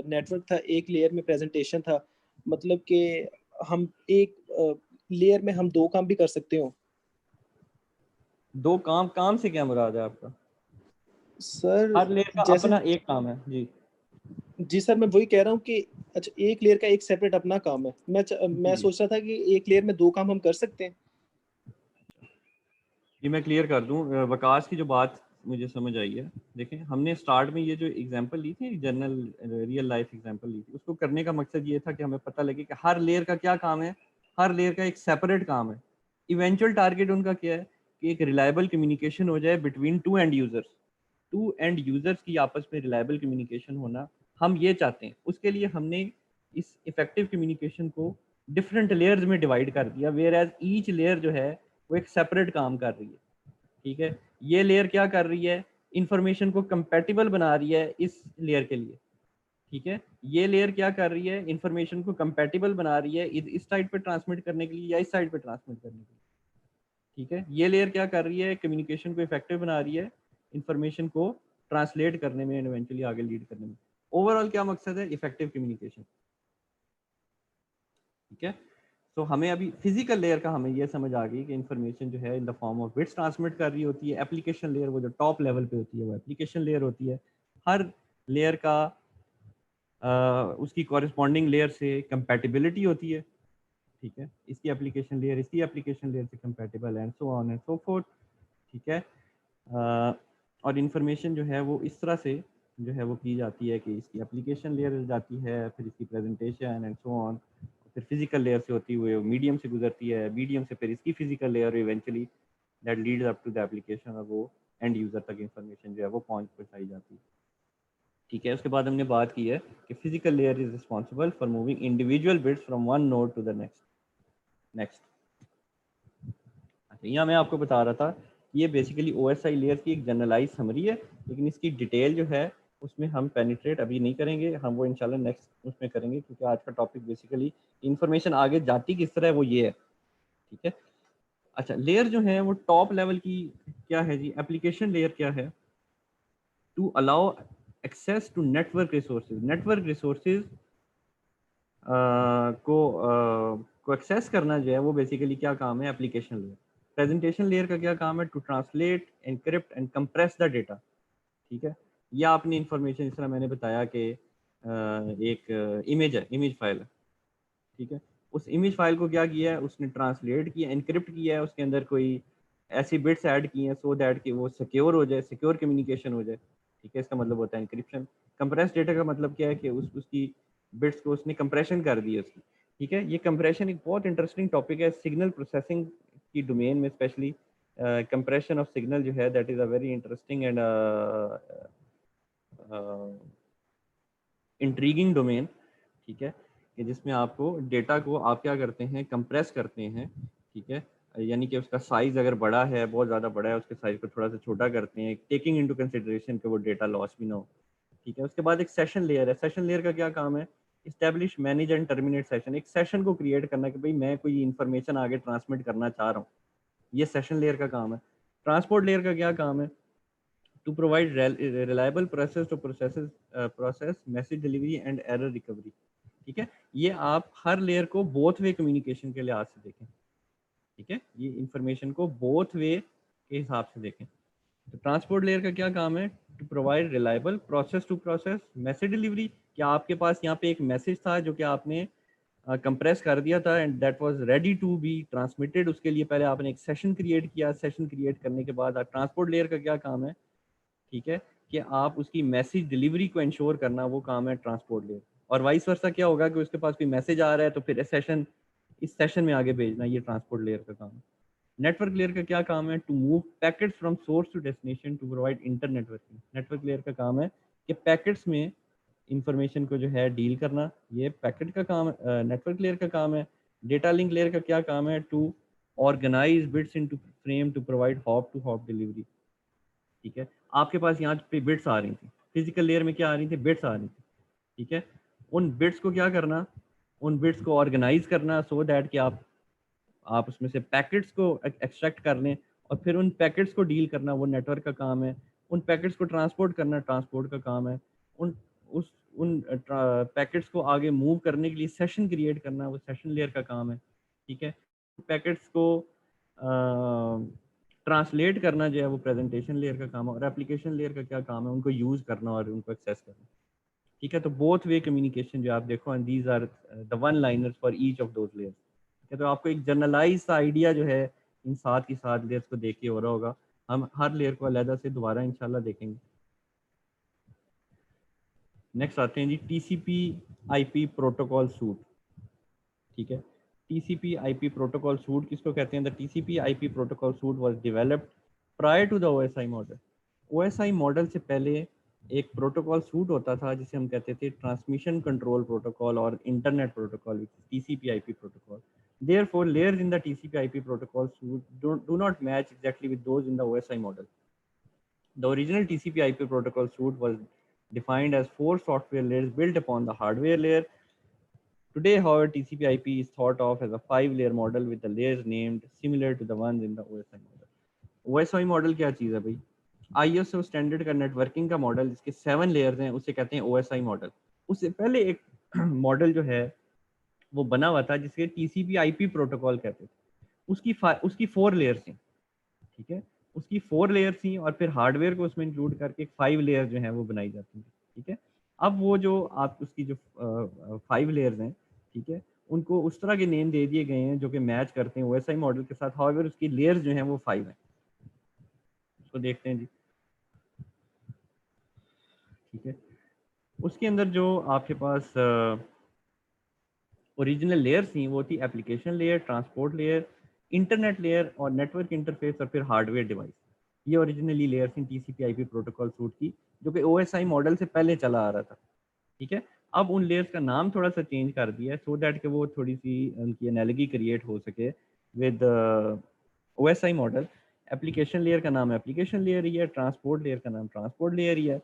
S5: नेटवर्क था, एक लेयर में प्रेजेंटेशन था, मतलब कि हम एक लेयर में हम 2 काम भी कर सकते हो।
S1: 2 काम से क्या मुराद है आपका?
S5: सर
S1: हर लेयर का
S5: जैसे
S1: अपना एक काम है जी
S5: सर मैं वही कह रहा हूँ कि अच्छा एक लेयर का एक सेपरेट अपना काम है। मैं
S1: जी
S5: सोच रहा था कि एक लेयर में 2 काम हम कर सकते हैं।
S1: ये मैं क्लियर कर दूं, वकास की जो बात मुझे समझ आई है। देखें, हमने स्टार्ट में ये जो एग्जांपल ली थी, जनरल रियल लाइफ एग्जांपल ली थी, उसको करने का मकसद ये था कि हमें पता लगे कि हर लेयर का क्या काम है, हर लेयर का एक सेपरेट काम है। इवेंचुअल टारगेट उनका क्या है कि एक रिलायबल कम्युनिकेशन हो जाए बिटवीन टू एंड यूजर्स की आपस में रिलायबल कम्युनिकेशन होना हम ये चाहते हैं। उसके लिए हमने इस इफेक्टिव कम्युनिकेशन को डिफरेंट लेयर्स में डिवाइड कर दिया, वेयर एज ईच लेयर जो है वो एक सेपरेट काम कर रही है। ठीक है, ये लेयर क्या कर रही है, इंफॉर्मेशन को कंपैटिबल बना रही है इस लेयर के लिए। ठीक है, ये लेयर क्या कर रही है, इंफॉर्मेशन को कंपैटिबल बना रही है इस साइड पे ट्रांसमिट करने के लिए या इस साइड पे ट्रांसमिट करने के लिए। ठीक है, ये लेयर क्या कर रही है, कम्युनिकेशन को इफेक्टिव बना रही है, इंफॉर्मेशन को ट्रांसलेट करने में एंड इवेंचुअली आगे लीड करने में। ओवरऑल क्या मकसद है, इफेक्टिव कम्युनिकेशन। ठीक है, तो हमें अभी फिजिकल लेयर का हमें ये समझ आ गई कि इंफॉर्मेशन जो है इन the form of bits transmit कर रही होती है। एप्लीकेशन लेयर वो जो टॉप लेवल पे होती है वो एप्लीकेशन लेयर होती है। हर लेयर का उसकी कॉरेस्पॉन्डिंग लेयर से कंपैटिबिलिटी होती है। ठीक है, इसकी एप्लीकेशन लेयर से compatible and so on and so fourth. ठीक है, और इन्फॉर्मेशन जो है वो इस तरह से जो है वो की जाती है कि इसकी एप्लीकेशन लेयर जाती है, फिर इसकी प्रेजेंटेशन एंड सो ऑन, फिर फिजिकल लेयर से होती हुई मीडियम से गुजरती है, मीडियम से फिर इसकी physical layer, eventually that leads up to the application, और वो एंड यूज़र तक इंफॉर्मेशन जो है वो पहुंचाई जाती है। ठीक है, उसके बाद हमने बात की है कि physical layer is responsible for moving individual bits from one node to the next. अच्छा, यहाँ मैं आपको बता रहा था कि ये बेसिकली OSI लेयर की एक जनरलाइज समरी है, लेकिन इसकी डिटेल जो है उसमें हम पेनिट्रेट अभी नहीं करेंगे, हम वो इंशाल्लाह नेक्स्ट उसमें करेंगे, क्योंकि आज का टॉपिक बेसिकली इंफॉर्मेशन आगे जाती किस तरह है वो ये है, ठीक है। अच्छा, लेयर जो है वो टॉप लेवल की क्या है जी, एप्लीकेशन लेयर क्या है, to allow access to network resources. Network resources को एक्सेस करना जो है वो बेसिकली क्या काम है, एप्लीकेशन लेयर। प्रेजेंटेशन लेयर का क्या काम है, to translate, encrypt and compress the data, ठीक है। या आपने इंफॉर्मेशन, इस तरह मैंने बताया कि एक इमेज है, इमेज फाइल है, ठीक है। उस इमेज फाइल को क्या किया है, उसने ट्रांसलेट किया, एनक्रिप्ट किया है, उसके अंदर कोई ऐसी बिट्स ऐड की हैं सो दैट कि वो सिक्योर हो जाए, सिक्योर कम्युनिकेशन हो जाए, ठीक है। इसका मतलब होता है एनक्रिप्शन। कंप्रेस डेटा का मतलब क्या है कि उसकी बिट्स को उसने कंप्रेशन कर दी है उसकी, ठीक है। ये कंप्रेशन एक बहुत इंटरेस्टिंग टॉपिक है सिग्नल प्रोसेसिंग की डोमेन में, स्पेशली कंप्रेशन ऑफ सिग्नल जो है, that is a very interesting and intriguing domain, ठीक है, कि जिसमें आपको डेटा को आप क्या करते हैं, कंप्रेस करते हैं, ठीक है। यानी कि उसका साइज़ अगर बड़ा है, बहुत ज़्यादा बड़ा है, उसके साइज़ को थोड़ा सा छोटा करते हैं, टेकिंग इनटू कंसिडरेशन कि वो डेटा लॉस भी ना हो, ठीक है। उसके बाद एक सेशन लेयर है। सेशन लेयर का क्या काम है, establish, manage and terminate session. एक सेशन को क्रिएट करना कि भाई मैं कोई इन्फॉर्मेशन आगे ट्रांसमिट करना चाह रहा हूँ, ये सेशन लेयर का काम है। ट्रांसपोर्ट लेयर का क्या काम है, to provide reliable process to process message delivery and error recovery, ठीक है। ये आप हर लेयर को बोथ वे कम्युनिकेशन के लिहाज से देखें, ठीक है। ये इंफॉर्मेशन को बोथ वे के हिसाब से देखें। तो ट्रांसपोर्ट लेयर का क्या काम है, to provide reliable process to process message delivery. क्या आपके पास यहाँ पे एक मैसेज था जो कि आपने कंप्रेस कर दिया था and that was ready to be transmitted, उसके लिए पहले आपने एक सेशन क्रिएट किया, सेशन क्रिएट करने के बाद ट्रांसपोर्ट लेयर का क्या काम है, ठीक है, कि आप उसकी मैसेज डिलीवरी को इंश्योर करना, वो काम है ट्रांसपोर्ट लेयर। और वाइस वर्सा क्या होगा कि उसके पास कोई मैसेज आ रहा है तो फिर इस सेशन में आगे भेजना, ये ट्रांसपोर्ट लेयर का काम है। नेटवर्क लेयर का क्या काम है, to move packets from source to destination to provide internetworking. Network layer का काम है कि पैकेट्स में इंफॉर्मेशन को जो है डील करना, ये पैकेट का काम, नेटवर्क लेयर का काम है। डेटा लिंक लेयर का क्या काम है, to organize bits into frame to provide hop to hop delivery, ठीक है। आपके पास यहाँ पे बिट्स आ रही थी, फिजिकल लेयर में क्या आ रही थी, बिट्स आ रही थी, ठीक है। उन बिट्स को क्या करना, उन बिट्स को ऑर्गेनाइज करना सो दैट कि आप उसमें से पैकेट्स को एक्सट्रैक्ट कर लें और फिर उन पैकेट्स को डील करना, वो नेटवर्क का काम है। उन पैकेट्स को ट्रांसपोर्ट करना ट्रांसपोर्ट का काम है। उन पैकेट्स को आगे मूव करने के लिए सेशन क्रिएट करना, वो सेशन लेयर का काम है, ठीक है। पैकेट्स को ट्रांसलेट करना जो है वो प्रेजेंटेशन लेयर का काम है। और एप्लीकेशन लेयर का क्या काम है, उनको यूज़ करना और उनको एक्सेस करना, ठीक है। तो बोथ वे कम्युनिकेशन जो आप देखो, and these are the one liners for each of those layers, ठीक है। तो आपको एक जनरलाइज सा आइडिया जो है इन साथ की साथ लेयर्स को देख के हो रहा होगा। हम हर लेयर को अलहदा से दोबारा इंशाल्लाह देखेंगे। नेक्स्ट आते हैं जी टीसीपी आईपी प्रोटोकॉल सूट, ठीक है। TCP IP protocol suite किसको कहते हैं, the TCP IP protocol suite was developed prior to the OSI model। OSI model से पहले एक प्रोटोकॉल सूट होता था जिसे हम कहते थे ट्रांसमिशन कंट्रोल प्रोटोकॉल और internet protocol, TCP IP protocol. Therefore, layers in the TCP IP protocol suite do not match exactly with those in the OSI model। The original TCP IP protocol suite was defined as 4 software layers built upon the hardware layer। Today, however, TCP/IP is thought of as a 5-layer model with the layers named similar to the ones in the OSI model। OSI model क्या चीज़ है भाई, ISO स्टैंडर्ड का नेटवर्किंग का मॉडल जिसके 7 लेयर्स हैं उसे कहते हैं OSI मॉडल। उससे पहले एक मॉडल जो है वो बना हुआ था जिसके TCP/IP प्रोटोकॉल कहते थे। उसकी 4 लेयर्स थी, ठीक है। उसकी 4 लेयर्स थी और फिर हार्डवेयर को उसमें इंक्लूड करके 5 लेयर जो है वो बनाई जाती थी, ठीक है। अब वो जो आप उसकी जो 5 लेयर्स हैं, ठीक है, उनको उस तरह के नेम दे दिए गए हैं जो कि मैच करते हैं OSI मॉडल के साथ। हाउएवर उसकी लेयर्स जो हैं वो 5 हैं। उसको देखते हैं जी, ठीक है। उसके अंदर जो आपके पास ओरिजिनल लेयर्स थी वो थी application layer, transport layer, internet layer और नेटवर्क इंटरफेस और फिर हार्डवेयर डिवाइस। ये ओरिजिनली लेयर थी TCP/IP प्रोटोकॉल सूट की जो कि OSI मॉडल से पहले चला आ रहा था, ठीक है। अब उन लेयर्स का नाम थोड़ा सा चेंज कर दिया है सो दैट कि वो थोड़ी सी उनकी एनालॉजी क्रिएट हो सके with OSI model. Application layer का नाम एप्लीकेशन लेयर ही है, ट्रांसपोर्ट लेयर का नाम ट्रांसपोर्ट लेयर ही है।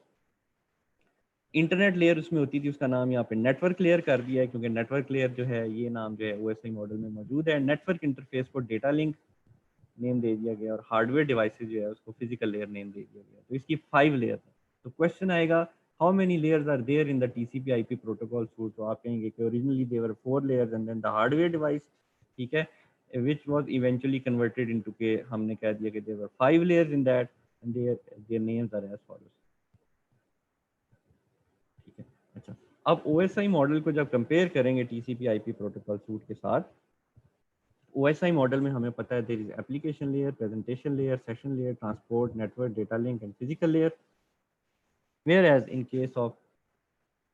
S1: इंटरनेट लेयर उसमें होती थी, उसका नाम यहाँ पे नेटवर्क लेयर कर दिया है, क्योंकि नेटवर्क लेयर जो है ये नाम जो है OSI मॉडल में मौजूद है। नेटवर्क इंटरफेस को डेटा लिंक नेम दे दिया गया और हार्डवेयर डिवाइसेस जो है उसको फिजिकल लेयर नेम दे दिया गया। तो इसकी 5 लेयर है। तो क्वेश्चन आएगा how many layers are there in the TCP/IP protocol suite. तो आप कहेंगे कि originally there 4 layers and then the hardware device, ठीक है, which was eventually converted into के हमने कह दिया कि there were 5 layers in that and their names are as follows, ठीक है। अच्छा, अब OSI मॉडल को जब कंपेयर करेंगे TCP/IP प्रोटोकॉल सूट के साथ, OSI मॉडल में हमें पता है there is application layer, presentation layer, session layer, transport, network, data link and physical layer. Whereas in case of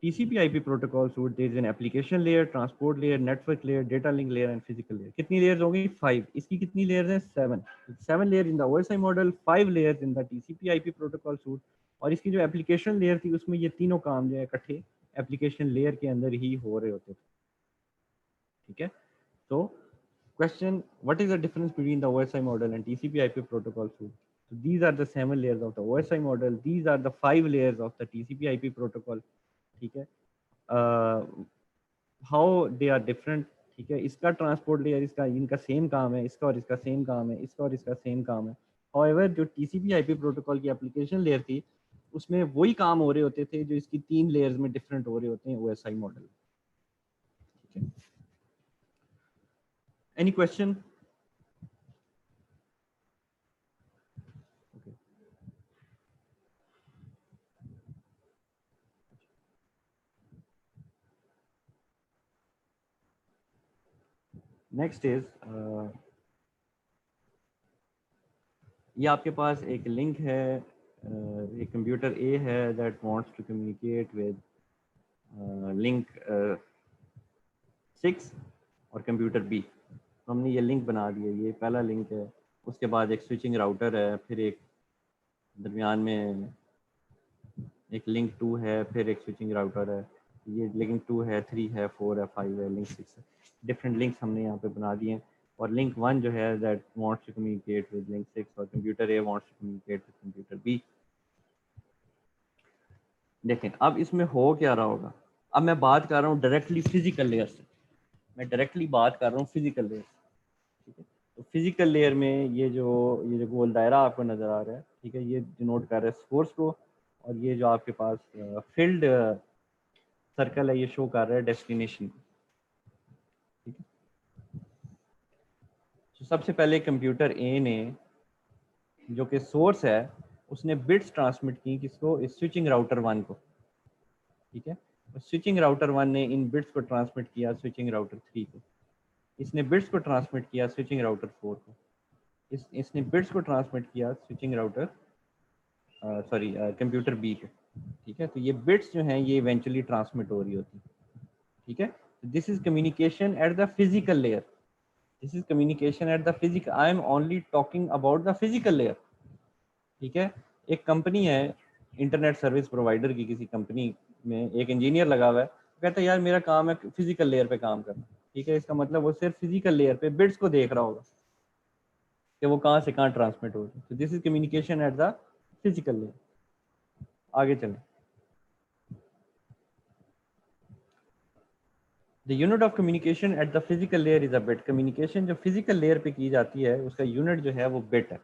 S1: TCP/IP protocol suite, there is an application layer, transport layer, network layer, data link layer and physical layer. कितनी layers होंगी? 5. इसकी कितनी layers हैं? 7. 7 layers in the OSI model, 5 layers in the TCP/IP protocol suite. और इसकी जो application layer थी उसमें ये तीनों काम जो है इकट्ठे application layer के अंदर ही हो रहे होते थे, ठीक है। तो question, what is the difference between the OSI model and TCP/IP protocol suite? So these are the 7 layers of the OSI model. These are the 5 layers of the TCP/IP protocol. ठीक है, हाउ दे आर डिफरेंट, ठीक है। इसका ट्रांसपोर्ट लेयर, इसका इनका सेम काम है, इसका और इसका सेम काम है, इसका और इसका सेम काम है। हाउएवर जो TCP/IP प्रोटोकॉल की एप्लीकेशन लेयर थी उसमें वही काम हो रहे होते थे जो इसकी 3 लेयर्स में डिफरेंट हो रहे होते हैं OSI मॉडल, ठीक है। Any question? नेक्स्ट इज ये आपके पास एक लिंक है, एक कंप्यूटर A है that wants to communicate with link 6 और कंप्यूटर B। तो हमने ये लिंक बना दिया, ये पहला लिंक है। उसके बाद एक स्विचिंग राउटर है, फिर एक दरमियान में एक लिंक 2 है, फिर एक स्विचिंग राउटर है। ये लिंक 2 है, 3 है, 4 है, 5 है, लिंक 6 है। डिफरेंट लिंक्स हमने यहाँ पे बना दिए हैं। और लिंक 1 जो है that wants to communicate with link 6 और computer A wants to communicate with computer B। देखें अब इसमें हो क्या रहा होगा। अब मैं बात कर रहा हूँ डायरेक्टली फिजिकल लेयर से, मैं डायरेक्टली बात कर रहा हूँ फिजिकल लेयर से, ठीक है। तो फिजिकल लेयर में ये जो गोल दायरा आपको नज़र आ रहा है, ठीक है, ये डिनोट कर रहा है सोर्स को, और ये जो आपके पास फील्ड सर्कल है ये शो कर रहा है डेस्टिनेशन को, ठीक है। तो सबसे पहले कंप्यूटर A ने जो कि सोर्स है उसने बिट्स ट्रांसमिट की किसको? इस स्विचिंग राउटर 1 को, ठीक है। स्विचिंग राउटर 1 ने इन बिट्स को ट्रांसमिट किया स्विचिंग राउटर 3 को, इसने बिट्स को ट्रांसमिट किया स्विचिंग राउटर 4 को, इसने बिट्स को ट्रांसमिट किया स्विचिंग राउटर कंप्यूटर B को, ठीक है। तो ये बिट्स जो हैं ये इवेंचुअली ट्रांसमिट हो रही होती, ठीक है। This is communication at the physical layer, this is communication at the physical, I am only talking about the physical layer, ठीक है। एक कंपनी है इंटरनेट सर्विस प्रोवाइडर की, किसी कंपनी में एक इंजीनियर लगा हुआ है, कहता है यार मेरा काम है फिजिकल लेयर पे काम करना, ठीक है। इसका मतलब वो सिर्फ फिजिकल लेयर पे बिट्स को देख रहा होगा कि वो कहाँ से कहाँ ट्रांसमिट हो रही है। तो this is communication at the physical layer. आगे चलें। The unit of communication at the physical layer is a bit. Communication जो फिजिकल लेयर पे की जाती है उसका यूनिट जो है वो बिट है।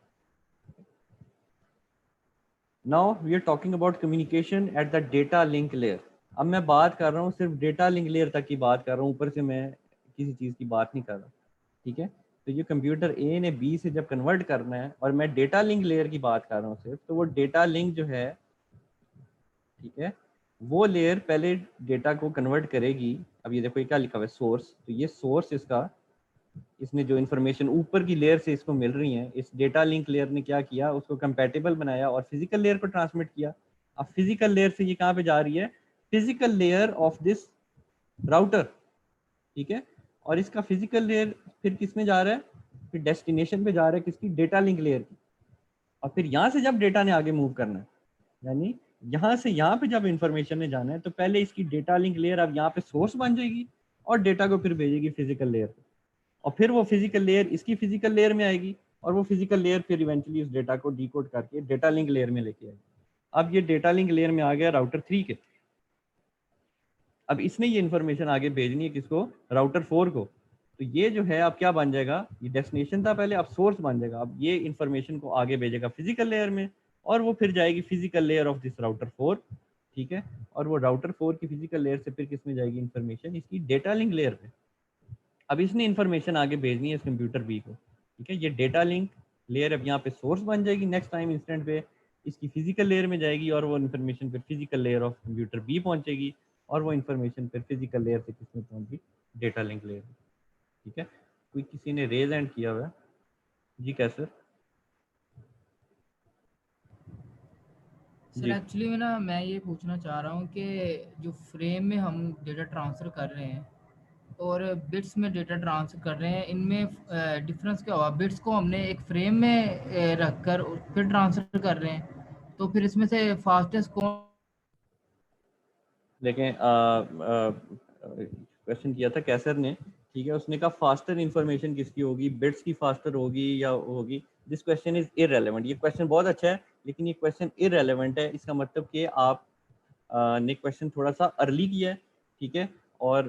S1: Now we are talking about communication at the data link layer. अब मैं बात कर रहा हूँ सिर्फ डेटा लिंक लेयर तक की बात कर रहा हूँ, ऊपर से मैं किसी चीज़ की बात नहीं कर रहा, ठीक है। तो ये कंप्यूटर A ने B से जब कन्वर्ट करना है और मैं डेटा लिंक लेयर की बात कर रहा हूँ सिर्फ, तो वो डेटा लिंक जो है, ठीक है, वो लेयर पहले डेटा को कन्वर्ट करेगी। अब ये देखो ये क्या लिखा हुआ है सोर्स, तो ये सोर्स इसका, इसने जो इन्फॉर्मेशन ऊपर की लेयर से इसको मिल रही है, इस डेटा लिंक लेयर ने क्या किया, उसको कंपैटिबल बनाया और फिजिकल लेयर पर ट्रांसमिट किया। अब फिजिकल लेयर से ये कहाँ पे जा रही है? Physical layer of this router, ठीक है। और इसका फिजिकल लेयर फिर किस में जा रहा है? फिर डेस्टिनेशन पे जा रहा है, किसकी? डेटा लिंक लेयर की। और फिर यहाँ से जब डेटा ने आगे मूव करना है, यानी यहाँ से यहाँ पे जब इंफॉर्मेशन ने जाना है, तो पहले इसकी डेटा लिंक लेयर अब यहाँ पे सोर्स बन जाएगी और डेटा को फिर भेजेगी फिजिकल लेयर पे, और फिर वो फिजिकल लेयर इसकी फिजिकल लेयर में आएगी और वो फिजिकल लेयर फिर इवेंचुअली उस डेटा को डिकोड करके डेटा लिंक लेयर में लेके आएगी। अब ये डेटा लिंक लेयर में आ गया राउटर 3 के, अब इसने ये इन्फॉर्मेशन आगे भेजनी है किसको, राउटर 4 को। तो ये जो है अब क्या बन जाएगा, ये डेस्टिनेशन था पहले, अब सोर्स बन जाएगा। अब ये इन्फॉर्मेशन को आगे भेजेगा फिजिकल लेयर में, और वो फिर जाएगी physical layer of this router 4, ठीक है। और वो राउटर 4 की फिजिकल लेयर से फिर किस में जाएगी इन्फॉर्मेशन, इसकी डेटा लिंक लेयर पे। अब इसने इन्फॉर्मेशन आगे भेजनी है इस कंप्यूटर बी को, ठीक है। ये डेटा लिंक लेयर अब यहाँ पे सोर्स बन जाएगी, नेक्स्ट टाइम इंस्टेंट पे इसकी फिजिकल लेयर में जाएगी, और वो इन्फॉर्मेशन फिर physical layer of computer B पहुंचेगी, और वो इन्फॉर्मेशन फिर फिजिकल लेयर से किसमें पहुंचेगी, डेटा लिंक लेयर, ठीक है। कोई किसी ने रेज एंड किया हुआ है जी, कैसे
S6: सर एक्चुअली में ना मैं ये पूछना चाह रहा हूँ कि जो फ्रेम में हम डेटा ट्रांसफ़र कर रहे हैं और बिट्स में डेटा ट्रांसफ़र कर रहे हैं, इनमें डिफरेंस क्या होगा? बिट्स को हमने एक फ्रेम में रखकर फिर ट्रांसफ़र कर रहे हैं, तो फिर इसमें से फास्टेस्ट कौन?
S1: देखें, क्वेश्चन किया था कैसर ने, ठीक है। उसने कहा फास्टर इन्फॉर्मेशन किसकी होगी, बिट्स की फास्टर होगी या होगी। This question is irrelevant. ये क्वेश्चन बहुत अच्छा है, लेकिन ये क्वेश्चन इररेलेवेंट है। इसका मतलब कि आप ने क्वेश्चन थोड़ा सा अर्ली किया है, ठीक है। और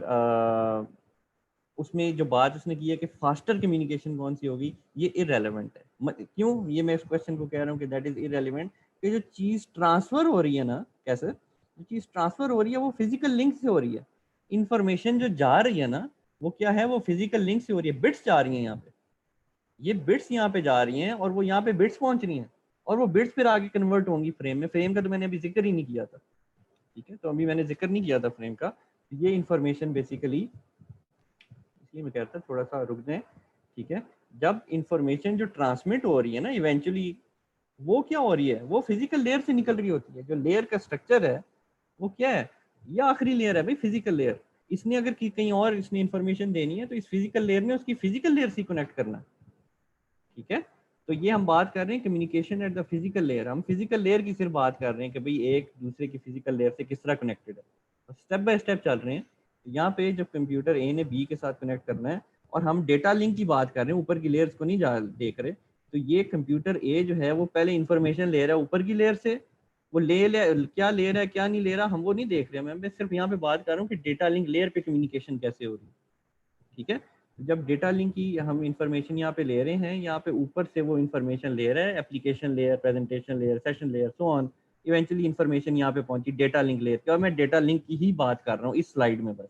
S1: उसमें जो बात उसने की है कि फास्टर कम्युनिकेशन कौन सी होगी, ये इररेलेवेंट है। क्यों ये मैं इस क्वेश्चन को कह रहा हूँ कि दैट इज इररेलेवेंट, कि जो चीज़ ट्रांसफ़र हो रही है ना, कैसे जो चीज़ ट्रांसफ़र हो रही है वो फिजिकल लिंक से हो रही है। इंफॉर्मेशन जो जा रही है ना, वो क्या है, वो फिजिकल लिंक से हो रही है। बिट्स जा रही हैं यहाँ पे, ये बिट्स यहाँ पे जा रही हैं, और वो यहाँ पे बिट्स पहुंच रही हैं, और वो बिट्स फिर आगे कन्वर्ट होंगी फ्रेम में। फ्रेम का तो मैंने अभी जिक्र ही नहीं किया था, ठीक है। तो अभी मैंने जिक्र नहीं किया था फ्रेम का। ये इंफॉर्मेशन बेसिकली, इसलिए मैं कहता थोड़ा सा रुक जाएं, ठीक है। जब इंफॉर्मेशन जो ट्रांसमिट हो रही है ना इवेंचुअली, वो क्या हो रही है, वो फिजिकल लेयर से निकल रही होती है। जो लेयर का स्ट्रक्चर है वो क्या है, ये आखिरी लेयर है भाई, फिजिकल लेयर। इसने अगर कहीं और इसने इंफॉर्मेशन देनी है तो इस फिजिकल लेयर ने उसकी फिजिकल लेयर से कनेक्ट करना है, ठीक है। तो ये हम बात कर रहे हैं communication at the physical layer. हम फिजिकल लेयर की सिर्फ बात कर रहे हैं कि भाई एक दूसरे की फिजिकल लेयर से किस तरह कनेक्टेड है। स्टेप बाय स्टेप चल रहे हैं। यहाँ पे जब कंप्यूटर ए ने बी के साथ कनेक्ट करना है, और हम डेटा लिंक की बात कर रहे हैं, ऊपर की लेयर्स को नहीं देख रहे। तो ये कंप्यूटर ए जो है वो पहले इंफॉर्मेशन ले रहा है ऊपर की लेयर से, वो क्या ले रहा है क्या नहीं ले रहा हम वो नहीं देख रहे हैं। मैं सिर्फ यहाँ पे बात कर रहा हूँ कि डेटा लिंक लेयर पे कम्युनिकेशन कैसे हो रही है, ठीक है। जब डेटा लिंक की हम इंफॉर्मेशन यहाँ पे ले रहे हैं, यहाँ पे ऊपर से वो इंफॉर्मेशन ले रहा है, application layer, presentation layer, session layer, so on. Eventually information यहाँ पे पहुंची डेटा लिंक लेयर की, और मैं डेटा लिंक की ही बात कर रहा हूँ इस स्लाइड में बस,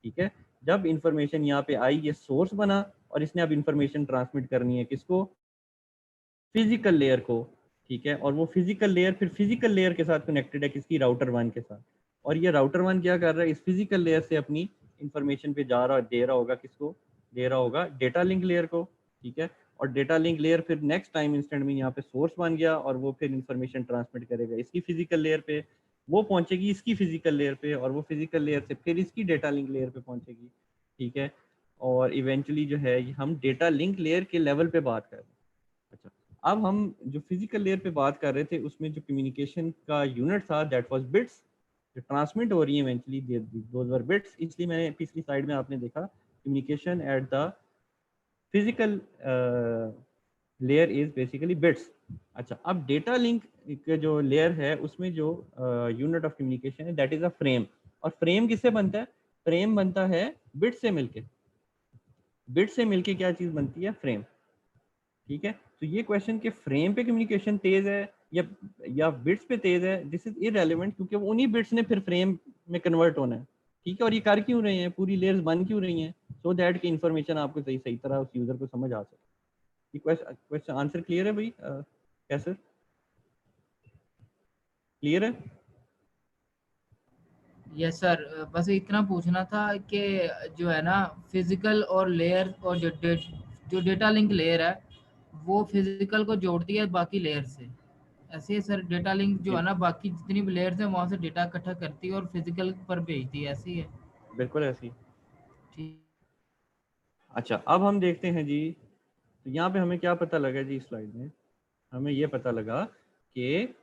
S1: ठीक है। जब इंफॉर्मेशन यहाँ पे आई, ये सोर्स बना, और इसने अब इंफॉर्मेशन ट्रांसमिट करनी है किसको, फिजिकल लेयर को, ठीक है। और वो फिजिकल लेयर फिर फिजिकल लेयर के साथ कनेक्टेड है किसकी, राउटर 1 के साथ। और ये राउटर 1 क्या कर रहा है, इस फिजिकल लेयर से अपनी इंफॉर्मेशन पे दे रहा होगा किसको, दे रहा होगा डेटा लिंक लेयर को, ठीक है। और डेटा लिंक लेयर फिर नेक्स्ट टाइम इंस्टेंट में यहाँ पे सोर्स बन गया, और वो फिर इंफॉर्मेशन ट्रांसमिट करेगा इसकी फिजिकल लेयर पे, वो पहुंचेगी इसकी फिजिकल लेयर पे, और वो फिजिकल लेयर से फिर इसकी डेटा लिंक लेयर पे पहुंचेगी, ठीक है। और इवेंचुअली जो है हम डेटा लिंक लेयर के लेवल पे बात कर रहे हैं। अच्छा, अब हम जो फिजिकल लेयर पे बात कर रहे थे, उसमें जो कम्युनिकेशन का यूनिट था दैट वाज बिट्स, जो ट्रांसमिट हो रही है इवेंचुअली दोज वर बिट्स। इसलिए मैंने पिछली स्लाइड में आपने देखा communication at the physical layer is basically bits. अच्छा, अब डेटा लिंक के जो लेयर है उसमें जो यूनिट ऑफ कम्युनिकेशन है दैट इज अ फ्रेम। और फ्रेम किससे बनता है, फ्रेम बनता है बिट से मिलके। बिट से मिलके क्या चीज बनती है, फ्रेम, ठीक है। तो ये क्वेश्चन के फ्रेम पे कम्युनिकेशन तेज है या बिट्स पे तेज है, दिस इज इररेलेवेंट, क्योंकि उन्हीं बिट्स ने फिर फ्रेम में कन्वर्ट होना है, ठीक है। और ये कर क्यों रहे हैं, पूरी लेयर्स बन क्यों रही हैं, सो दैट की इन्फॉर्मेशन आपको सही तरह उस यूजर को समझ आ सके। ये क्वेश्चन आंसर क्लियर है भाई, कैसे क्लियर है?
S6: यस सर, बस इतना पूछना था कि जो है ना फिजिकल और लेयर और जो डेटा लिंक लेयर है वो फिजिकल को जोड़ती है बाकी लेयर से, ऐसे ही सर डेटा लिंक जो है ना बाकी जितनी भी लेयर्स है वहाँ से डेटा इकट्ठा करती है और फिजिकल पर भेजती है, ऐसे ही है?
S1: बिल्कुल ऐसी।
S6: ठीक।
S1: अच्छा, अब हम देखते हैं जी, तो यहाँ पे हमें क्या पता लगा जी, स्लाइड में हमें ये पता लगा कि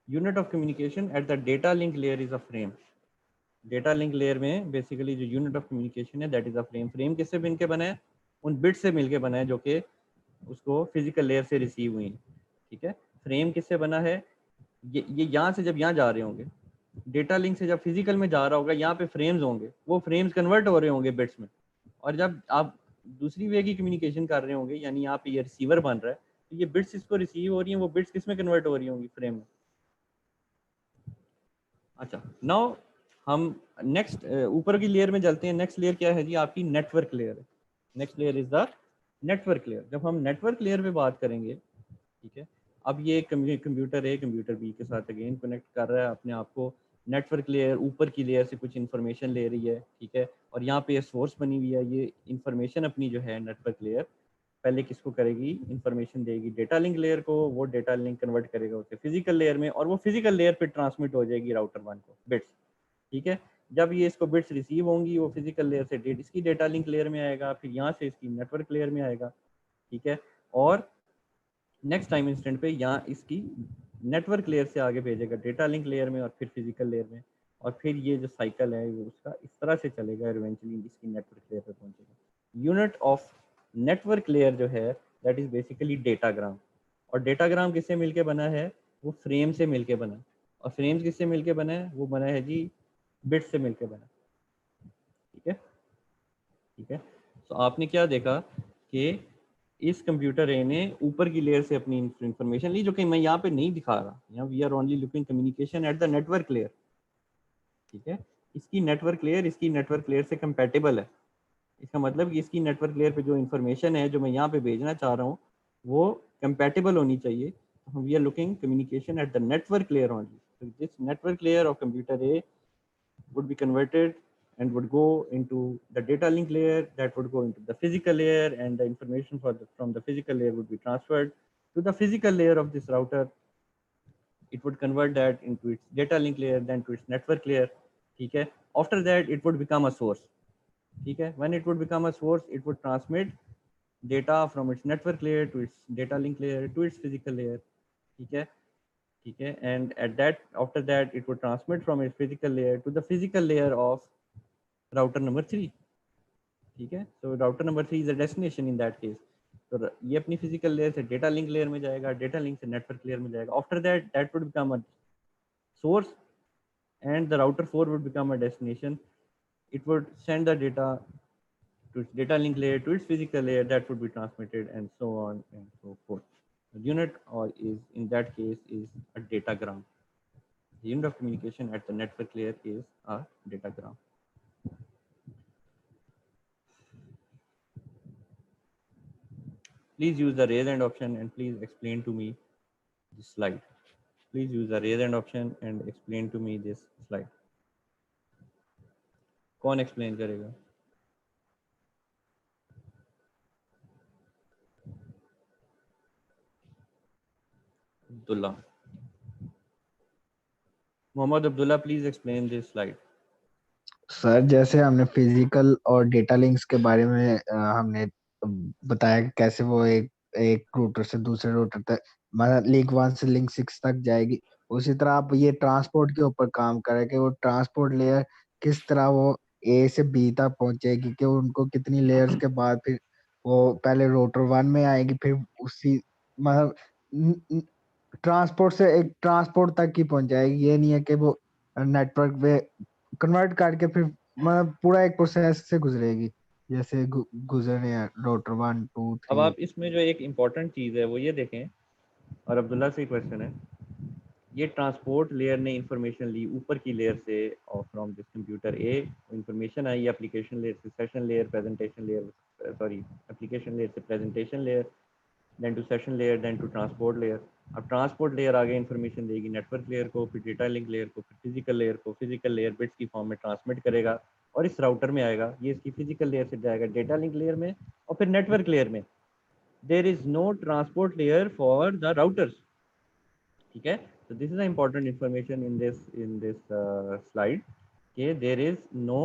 S1: unit of communication at the data link layer is a frame. Data link layer में बेसिकली जो यूनिट ऑफ कम्युनिकेशन है that is a frame. Frame किससे मिलके बना है, उन बिट से मिलके बना है जो कि उसको फिजिकल लेयर से रिसीव हुई, ठीक है। फ्रेम किससे बना है, ये यहाँ से जब यहाँ जा रहे होंगे, डेटा लिंक से जब फिजिकल में जा रहा होगा, यहाँ पे फ्रेम्स होंगे, वो फ्रेम्स कन्वर्ट हो रहे होंगे बिट्स में, और जब आप दूसरी वे की कम्युनिकेशन कर रहे होंगे, यानी यहाँ पे ये रिसीवर बन रहा है, तो ये बिट्स इसको रिसीव हो रही हैं, वो बिट्स किस में कन्वर्ट हो रही होंगी? फ्रेम में। अच्छा, नाउ हम नेक्स्ट ऊपर की लेयर में चलते हैं। नेक्स्ट लेयर क्या है जी? आपकी नेटवर्क लेयर है। Next layer is the network layer. जब हम नेटवर्क लेयर पे बात करेंगे, ठीक है, अब ये कंप्यूटर ए कंप्यूटर बी के साथ अगेन कनेक्ट कर रहा है अपने आप को। नेटवर्क लेयर ऊपर की लेयर से कुछ इन्फॉर्मेशन ले रही है, ठीक है, और यहाँ पे सोर्स बनी हुई है। ये इन्फॉर्मेशन अपनी जो है नेटवर्क लेयर पहले किसको करेगी? इन्फॉर्मेशन देगी डेटा लिंक लेयर को, वो डेटा लिंक कन्वर्ट करेगा उसे फिजिकल लेयर में, और वो फिजिकल लेयर पे ट्रांसमिट हो जाएगी राउटर 1 को बिट्स, ठीक है। जब ये इसको बिट्स रिसीव होंगी, वो फिजिकल लेयर से इसकी डेटा लिंक लेयर में आएगा, फिर यहाँ से इसकी नेटवर्क लेयर में आएगा, ठीक है, और नेक्स्ट टाइम इंस्टेंट पे यहाँ इसकी नेटवर्क लेयर से आगे भेजेगा डेटा लिंक लेयर में, और फिर फिजिकल लेयर में, और फिर ये जो साइकिल है वो उसका इस तरह से चलेगा, इवेंचुअली इसकी नेटवर्क लेयर पे पहुंचेगा। यूनिट ऑफ नेटवर्क लेयर जो है दैट इज बेसिकली डेटाग्राम, और डेटाग्राम किससे मिलके बना है? वो फ्रेम से मिलके बना है, और फ्रेम्स किससे मिलके बना है? वो बना है जी बिट से मिलके बना, ठीक है, ठीक है। तो आपने क्या देखा कि इस कंप्यूटर ए ने ऊपर की लेयर से अपनी इंफॉर्मेशन ली, जो कि मैं यहाँ पे नहीं दिखा रहा। यहाँ we are only looking communication at the network layer, ठीक है। इसकी नेटवर्क लेयर से कंपैटिबल है। इसका मतलब कि इसकी नेटवर्क लेयर पे जो इन्फॉर्मेशन है जो मैं यहाँ पे भेजना चाह रहा हूँ वो कंपैटिबल होनी चाहिए। We are looking communication at the network layer only. This network layer of computer a would be converted and would go into the data link layer, that would go into the physical layer, and the information from the physical layer would be transferred to the physical layer of this router. It would convert that into its data link layer, then to its network layer, okay. After that it would become a source, okay. When it would become a source, it would transmit data from its network layer to its data link layer to its physical layer, okay. Okay, and after that it would transmit from its physical layer to the physical layer of router number 3, ठीक है। so router number 3 is a destination in that case। तो ये अपनी physical layer से data link layer में जाएगा, data link से network layer में जाएगा। after that would become a source and the router 4 would become a destination। it would send the data to its data link layer to its physical layer, that would be transmitted, and so on and so forth। The unit is in that case is a datagram। The unit of communication at the network layer is a datagram। Please use the raise hand option and please explain to me this slide। Please use the raise hand option and explain to me this slide। कौन explain करेगा? Abdullah। Mohammad Abdullah, please explain this slide।
S7: Sir जैसे हमने फिजिकल और डेटा लिंक्स के बारे में हमने बताया कि कैसे वो एक रूटर से दूसरे रूटर तक, मतलब लिंक 1 से लिंक 6 तक जाएगी। उसी तरह आप ये ट्रांसपोर्ट के ऊपर काम करें कि वो ट्रांसपोर्ट लेयर किस तरह वो ए से बी तक पहुंचेगी, कि उनको कितनी लेयर्स के बाद फिर वो पहले रूटर 1 में आएगी, फिर उसी मतलब ट्रांसपोर्ट से एक ट्रांसपोर्ट तक ही पहुंच जाएगी। ये नहीं है कि वो नेटवर्क पे कन्वर्ट करके फिर मतलब पूरा एक प्रोसेस से गुजरेगी जैसे गुजरे हैं रूटर 1 2 3।
S1: अब आप इसमें जो एक इम्पॉर्टेंट चीज़ है वो ये देखें, और अब्दुल्ला से क्वेश्चन है, ये ट्रांसपोर्ट लेयर ने इंफॉर्मेशन ली ऊपर की लेयर से और from this computer a information I application layer से session layer, presentation layer, sorry application layer से presentation layer, then to session layer, then to transport layer. अब ट्रांसपोर्ट लेयर आगे इंफॉर्मेशन देगी नेटवर्क लेयर को, फिर डेटा लिंक लेयर को, फिर फिजिकल लेयर को। फिजिकल लेयर बिट्स की फॉर्म में ट्रांसमिट करेगा और इस राउटर में आएगा। ये इसकी फिजिकल लेयर से जाएगा डेटा लिंक लेयर में और फिर नेटवर्क लेयर में। There is no transport layer for the routers, ठीक है। So this is the important information in this slide, okay, there is no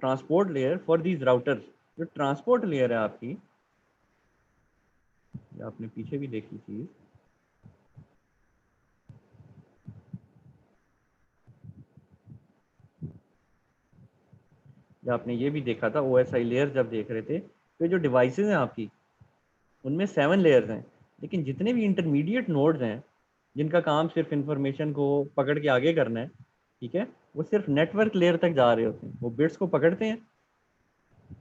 S1: transport layer for these routers। जो transport layer है आपकी, ये आपने पीछे भी देखी थी, या आपने ये भी देखा था OSI लेयर जब देख रहे थे। तो जो डिवाइसेस हैं आपकी उनमें 7 लेयर्स हैं, लेकिन जितने भी इंटरमीडिएट नोड्स हैं जिनका काम सिर्फ इंफॉर्मेशन को पकड़ के आगे करना है, ठीक है, वो सिर्फ नेटवर्क लेयर तक जा रहे होते हैं, वो बिट्स को पकड़ते हैं,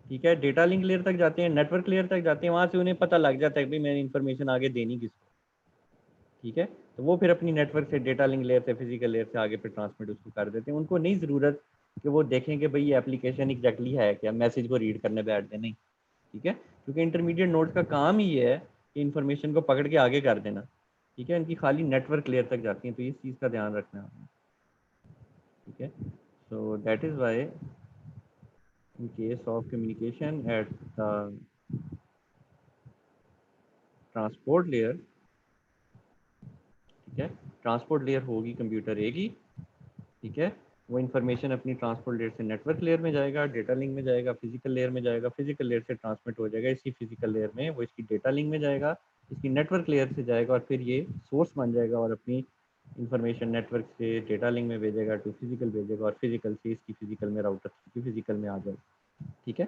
S1: ठीक है, डेटा लिंक लेयर तक जाते हैं, नेटवर्क लेयर तक जाते हैं, वहाँ से उन्हें पता लग जाता है कि मैंने इन्फॉर्मेशन आगे देनी किसको, ठीक है, तो वो फिर अपनी नेटवर्क से, डेटा लिंक लेयर से, फिजिकल लेयर से आगे फिर ट्रांसमिट उसको कर देते हैं। उनको नहीं ज़रूरत कि वो देखें कि भाई ये एप्लीकेशन एग्जैक्टली है क्या, मैसेज को रीड करने बैठ दें, नहीं, ठीक है, क्योंकि इंटरमीडिएट नोड का काम ही ये है कि इन्फॉर्मेशन को पकड़ के आगे कर देना, ठीक है, इनकी खाली नेटवर्क लेयर तक जाती हैं, तो इस चीज़ का ध्यान रखना है, ठीक है। So that is why in case of communication at the transport layer, ठीक है, ट्रांसपोर्ट लेयर होगी कंप्यूटर ए की, ठीक है, वो इन्फॉर्मेशन अपनी ट्रांसपोर्ट लेयर से नेटवर्क लेयर में जाएगा, डेटा लिंक में जाएगा, फिजिकल लेयर में जाएगा, फिजिकल लेयर से ट्रांसमिट हो जाएगा इसी फिजिकल लेयर में, वो इसकी डेटा लिंक में जाएगा, इसकी नेटवर्क लेयर से जाएगा, और फिर ये सोर्स बन जाएगा और अपनी इन्फॉर्मेशन नेटवर्क से डेटा लिंक में भेजेगा, टू फिजिकल भेजेगा, और फिजिकल से इसकी फिजिकल में, राउटर की फिजिकल में आ जाएगा, ठीक है।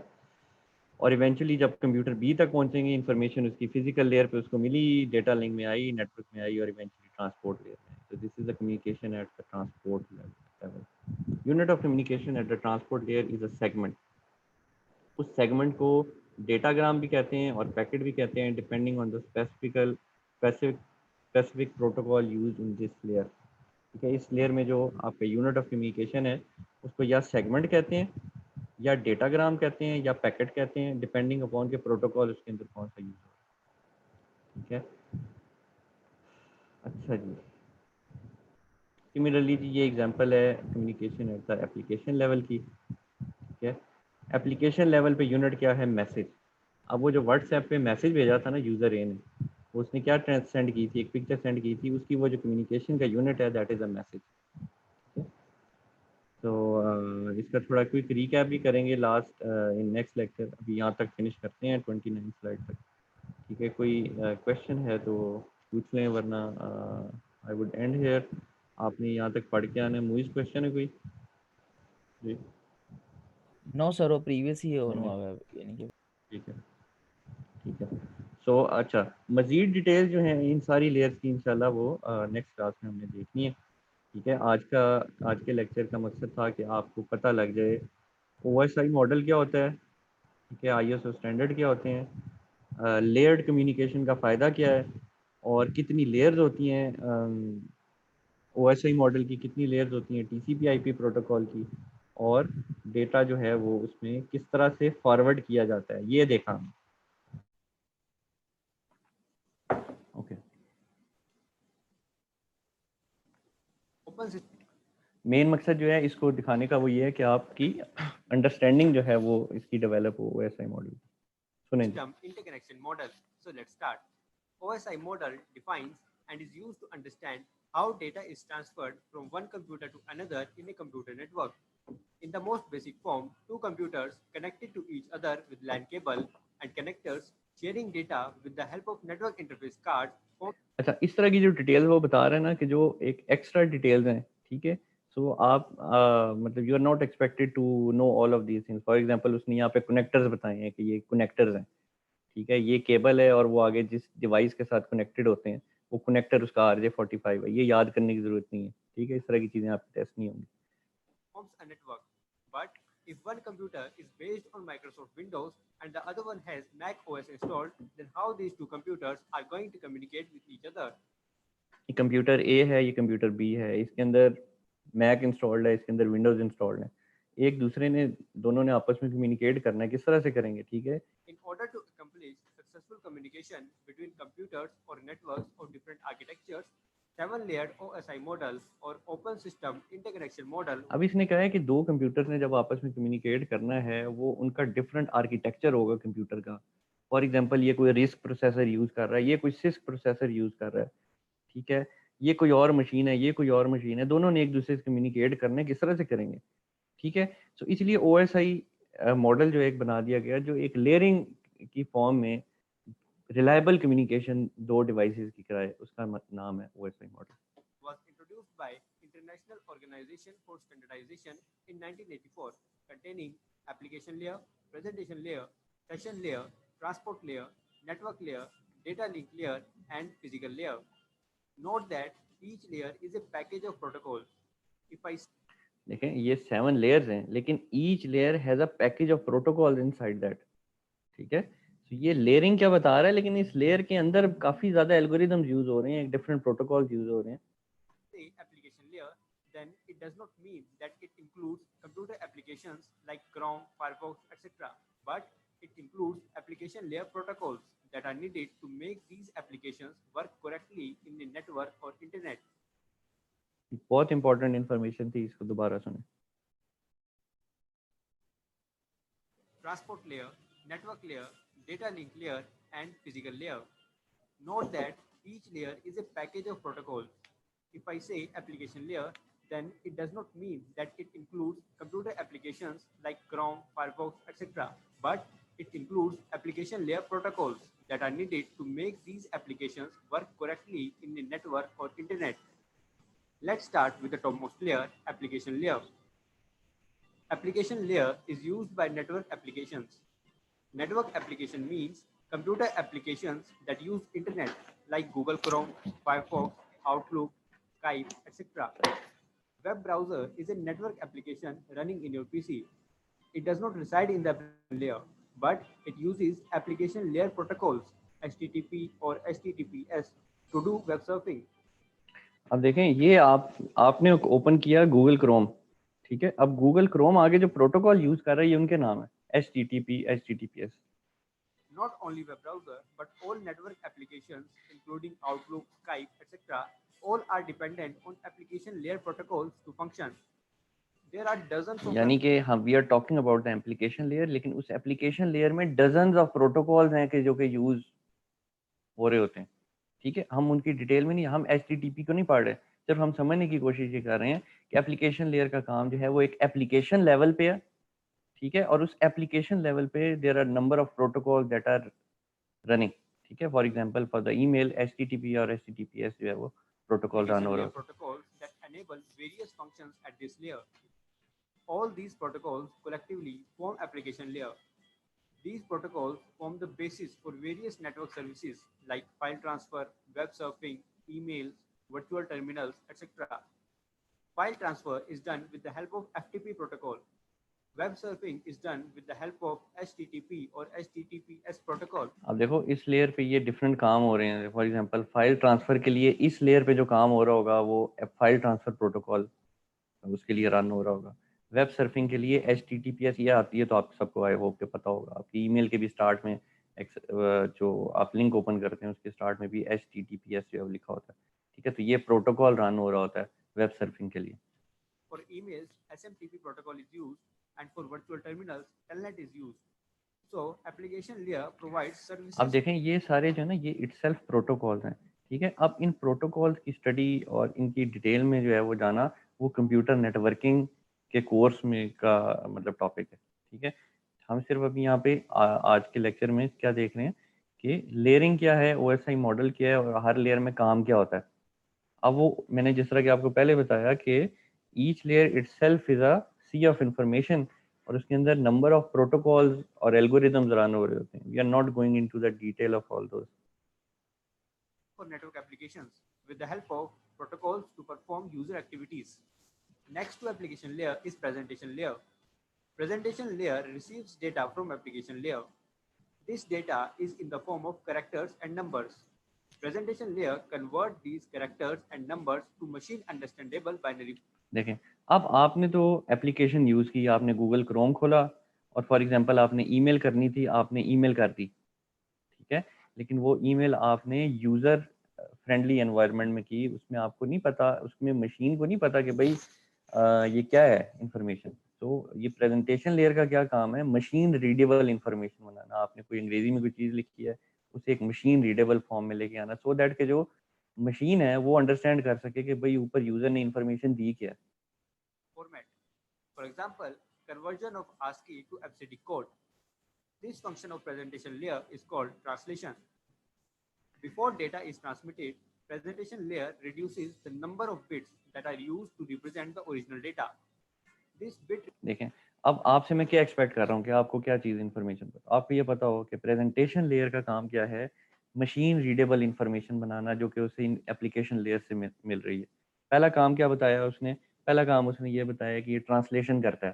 S1: और इवेंचुअली जब कंप्यूटर बी तक पहुंचेंगे, इन्फॉर्मेशन उसकी फिजिकल लेयर पे उसको मिली, डेटा लिंक में आई, नेटवर्क में आई, और इवेंचुअली ट्रांसपोर्ट लेयर में। तो this is the communication at the transport level. Unit of communication at the transport layer is a segment. उस सेगमेंट को डेटाग्राम भी कहते हैं और पैकेट भी कहते हैं, depending on the specific protocol use in this layer, ठीक है। इस लेयर में जो आपका यूनिट ऑफ कम्युनिकेशन है उसको या सेगमेंट कहते हैं, या डेटाग्राम कहते हैं, या पैकेट कहते हैं, डिपेंडिंग अपॉन के प्रोटोकॉल उसके अंदर कौन सा यूज हो रहा है, ठीक है। अच्छा जी, सिमिलरली जी ये एग्जांपल है communication at the application level की, ठीक है। एप्लीकेशन लेवल पे यूनिट क्या है, मैसेज। अब वो जो व्हाट्सएप पे मैसेज भेजा था ना यूज़र ए ने, उसने क्या सेंड की थी, एक पिक्चर सेंड की थी, उसकी वो जो कम्युनिकेशन का यूनिट है दैट इज़ अ मैसेज। तो इसका थोड़ा क्विक रिकैप भी करेंगे लास्ट इन नेक्स्ट लेक्चर। अभी यहाँ तक फिनिश करते हैं 29 स्लाइड तक, ठीक है। कोई क्वेश्चन है तो पूछ लें, वरना आई वुड एंड हियर। आपने यहाँ तक पढ़ के आना है। मुझे क्वेश्चन है कोई जी?
S8: नो सर, वो प्रीवियस ही ऑन हुआ है, यानी कि
S1: ठीक है, ठीक है। सो अच्छा, मज़ीद डिटेल जो है इन सारी लेयर्स की इंशाल्लाह वो नेक्स्ट क्लास में हमने देखनी है, ठीक है। आज के लेक्चर का मकसद था कि आपको पता लग जाए OSI मॉडल क्या होता है, ठीक है, ISO स्टैंडर्ड क्या होते हैं, लेयर्ड कम्युनिकेशन का फ़ायदा क्या है, और कितनी लेयर्स होती हैं OSI मॉडल की, कितनी लेयर्स होती हैं TCP/IP प्रोटोकॉल की, और डेटा जो है वो उसमें किस तरह से फॉरवर्ड किया जाता है, ये देखा। ओके, मेन मकसद जो है इसको दिखाने का वो ये है कि आपकी अंडरस्टैंडिंग जो है वो इसकी डेवलप हो OSI मॉडल। सुनें जी।
S9: System interconnection model. So let's start. OSI model defines and is used to understand how data is transferred from one computer to another in a computer network. In the most basic form, two computers connected to each other with LAN cable and connectors sharing data with the help of network interface card.
S1: अच्छा, इस तरह की जो डिटेल्स वो बता रहे हैं ना कि जो एक एक्स्ट्रा डिटेल्स हैं, ठीक है। सो आप मतलब you are not expected to know all of these things. For example उसने यहाँ पे कनेक्टर्स बताए हैं कि ये कनेक्टर्स हैं, ठीक है, ये केबल है और वो आगे जिस डिवाइस के साथ कनेक्टेड होते हैं वो कनेक्टर उसका RJ45 है, ये याद करने की जरूरत नहीं है, ठीक है। इस तरह की चीज़ें आपकी टेस्ट नहीं होंगी।
S9: Forms a network, but if one computer is based on Microsoft Windows and the other one has Mac OS installed, then how these two computers are going to communicate with each other?
S1: ये कंप्यूटर A है, ये कंप्यूटर B है, इसके अंदर मैक इंस्टॉल्ड है, इसके अंदर विंडोज इंस्टॉल्ड है, एक दूसरे ने दोनों ने आपस में कम्युनिकेट करना है, किस तरह से करेंगे, ठीक है।
S9: In order to accomplish successful communication between computers or networks of different architectures, 7-layered OSI model or Open System Interconnection Model.
S1: अब इसने कहा है कि दो कंप्यूटर्स ने जब आपस में कम्युनिकेट करना है वो उनका डिफरेंट आर्किटेक्चर होगा कंप्यूटर का। फॉर एग्जांपल ये कोई रिस्क प्रोसेसर यूज़ कर रहा है, ये कोई सिस्क प्रोसेसर यूज़ कर रहा है, ठीक है, ये कोई और मशीन है, ये कोई और मशीन है, दोनों ने एक दूसरे से कम्युनिकेट करना है, किस तरह से करेंगे, ठीक है। सो इसलिए OSI मॉडल जो एक बना दिया गया, जो एक लेयरिंग की फॉर्म में रिलायबल कम्युनिकेशन दो डिवाइसेस की कराए, उसका नाम है OSI model.
S9: Was introduced by International Organization for Standardization in 1984, containing application layer, presentation layer, session layer, transport layer, network layer, data link layer, and physical layer. Note that each layer is a package of protocols. If I
S1: देखें ये 7 लेयर्स हैं, लेकिन each layer has a package of protocols inside that. ठीक है, तो ये लेयरिंग क्या बता रहा है, लेकिन इस लेयर के अंदर काफी ज्यादा एल्गोरिदम्स यूज हो रहे हैं, डिफरेंट प्रोटोकॉल्स यूज हो रहे हैं.
S9: say application layer, then it does not mean that it includes computer applications like Chrome, Firefox, etc. But it includes application layer protocols that are needed to make these applications work correctly in the network or internet.
S1: बहुत इंपॉर्टेंट इंफॉर्मेशन थी, इसको दोबारा सुने.
S9: Transport layer, network layer, data link layer, and physical layer. Note that each layer is a package of protocols. If I say application layer, then it does not mean that it includes computer applications like Chrome, Firefox, etc. But it includes application layer protocols that are needed to make these applications work correctly in the network or internet. Let's start with the topmost layer, application layer. Application layer is used by network applications. Network application means computer applications that use internet like Google Chrome, Firefox, Outlook, Skype, etc. Web browser is a network application running in your PC. It does not reside in the application layer, but it uses application layer protocols, HTTP or HTTPS, to do web surfing.
S1: अब देखें ये आपने ओपन किया गूगल क्रोम, ठीक है. अब गूगल क्रोम आगे जो प्रोटोकॉल यूज कर रहा है ये उनके नाम है HTTP, HTTPS.
S9: Not only web browser, but all network applications, including Outlook, Skype, etc., all are dependent on application layer protocols to function. There are dozens of
S1: यानी कि हम we are talking about the application layer, लेकिन उस एप्लीकेशन लेयर में डजन्स ऑफ प्रोटोकॉल्स हैं कि जो कि यूज हो रहे होते हैं. ठीक है, हम उनकी डिटेल में नहीं, हम HTTP को नहीं पढ़ रहे, सिर्फ हम समझने की कोशिश ये कर रहे हैं कि एप्लीकेशन लेयर का काम जो है वो एक एप्लीकेशन लेवल पे है. ठीक है, और उस एप्लीकेशन लेवल पे there are number of protocol that are running. ठीक है, for example for the email HTTP और HTTPS जो है वो प्रोटोकॉल रन हो रहा है.
S9: protocols that enable various functions at this layer. All these protocols collectively form application layer. These protocols form the basis for various network services like file transfer, web surfing, emails, virtual terminals, etc. File transfer is done with the help of FTP protocol. Web surfing is done with the help of HTTP or HTTPS protocol.
S1: अब देखो इस लेयर पे ये डिफरेंट काम हो रहे हैं. फॉर एग्जांपल फाइल ट्रांसफर के लिए इस लेयर पे जो काम हो रहा होगा वो फाइल ट्रांसफर प्रोटोकॉल उसके लिए रन हो रहा होगा. वेब सर्फिंग के लिए HTTPS ये आती है, तो आप सबको आई होप के पता होगा. आपकी ईमेल के भी स्टार्ट में जो आप लिंक ओपन करते हैं उसके स्टार्ट में भी HTTPS जो है लिखा होता है. ठीक है, तो ये प्रोटोकॉल रन हो रहा होता है वेब सर्फिंग के लिए.
S9: For emails, SMTP protocol is used, and for virtual terminals, Telnet is used. So, application layer provides services.
S1: अब देखें ये सारे जो है ना ये इटसेल्फ प्रोटोकॉल्स हैं. ठीक है, अब इन प्रोटोकॉल्स की स्टडी और इनकी डिटेल में जो है वो जाना वो कंप्यूटर नेटवर्किंग के कोर्स में का मतलब टॉपिक है. ठीक है, हम सिर्फ अभी यहाँ पे आज के लेक्चर में क्या देख रहे हैं कि लेयरिंग क्या है, OSI मॉडल क्या है और हर लेयर में काम क्या होता है. अब वो मैंने जिस तरह कि आपको पहले बताया कि each layer itself is a sea of information और उसके अंदर नंबर ऑफ प्रोटोकॉल्स और एल्गोरिदम्स रन हो रहे होते हैं. We are not going into the detail of all those.
S9: For network applications with the help of protocols to perform user activities. Next to application layer is presentation layer. Presentation layer receives data from application layer. This data is in the form of characters and numbers. Presentation layer convert these characters and numbers to machine understandable binary.
S1: देखें अब आपने तो एप्लीकेशन यूज़ की, आपने गूगल क्रोम खोला और फॉर एग्जांपल आपने ईमेल करनी थी, आपने ईमेल कर दी. ठीक है, लेकिन वो ईमेल आपने यूज़र फ्रेंडली एनवायरनमेंट में की, उसमें आपको नहीं पता, उसमें मशीन को नहीं पता कि भाई ये क्या है इंफॉर्मेशन. तो ये प्रेजेंटेशन लेयर का क्या काम है, मशीन रीडेबल इंफॉर्मेशन बनाना. आपने कोई अंग्रेजी में कोई चीज़ लिखी है उसे एक मशीन रीडेबल फॉर्म में लेके आना, सो दैट के जो मशीन है वो अंडरस्टैंड कर सके कि भाई ऊपर यूज़र ने इंफॉर्मेशन दी क्या है.
S9: Format. For example, conversion of ASCII to ABCD code. This function of presentation layer is called translation. Before data is transmitted, presentation layer reduces the number of bits that are used to represent the original data. This bit.
S1: देखें अब आपसे मैं क्या एक्सपेक्ट कर रहा हूँ कि आपको क्या चीज़ इंफॉर्मेशन पता. आपको ये पता हो कि प्रेजेंटेशन लेयर का काम क्या है मशीन रीडेबल इंफॉर्मेशन बनाना जो कि उसे इन एप्लीकेशन लेयर से मिल रही है। पहला काम क्या बताया उसने? पहला काम उसने ये बताया कि ये ट्रांसलेशन करता है।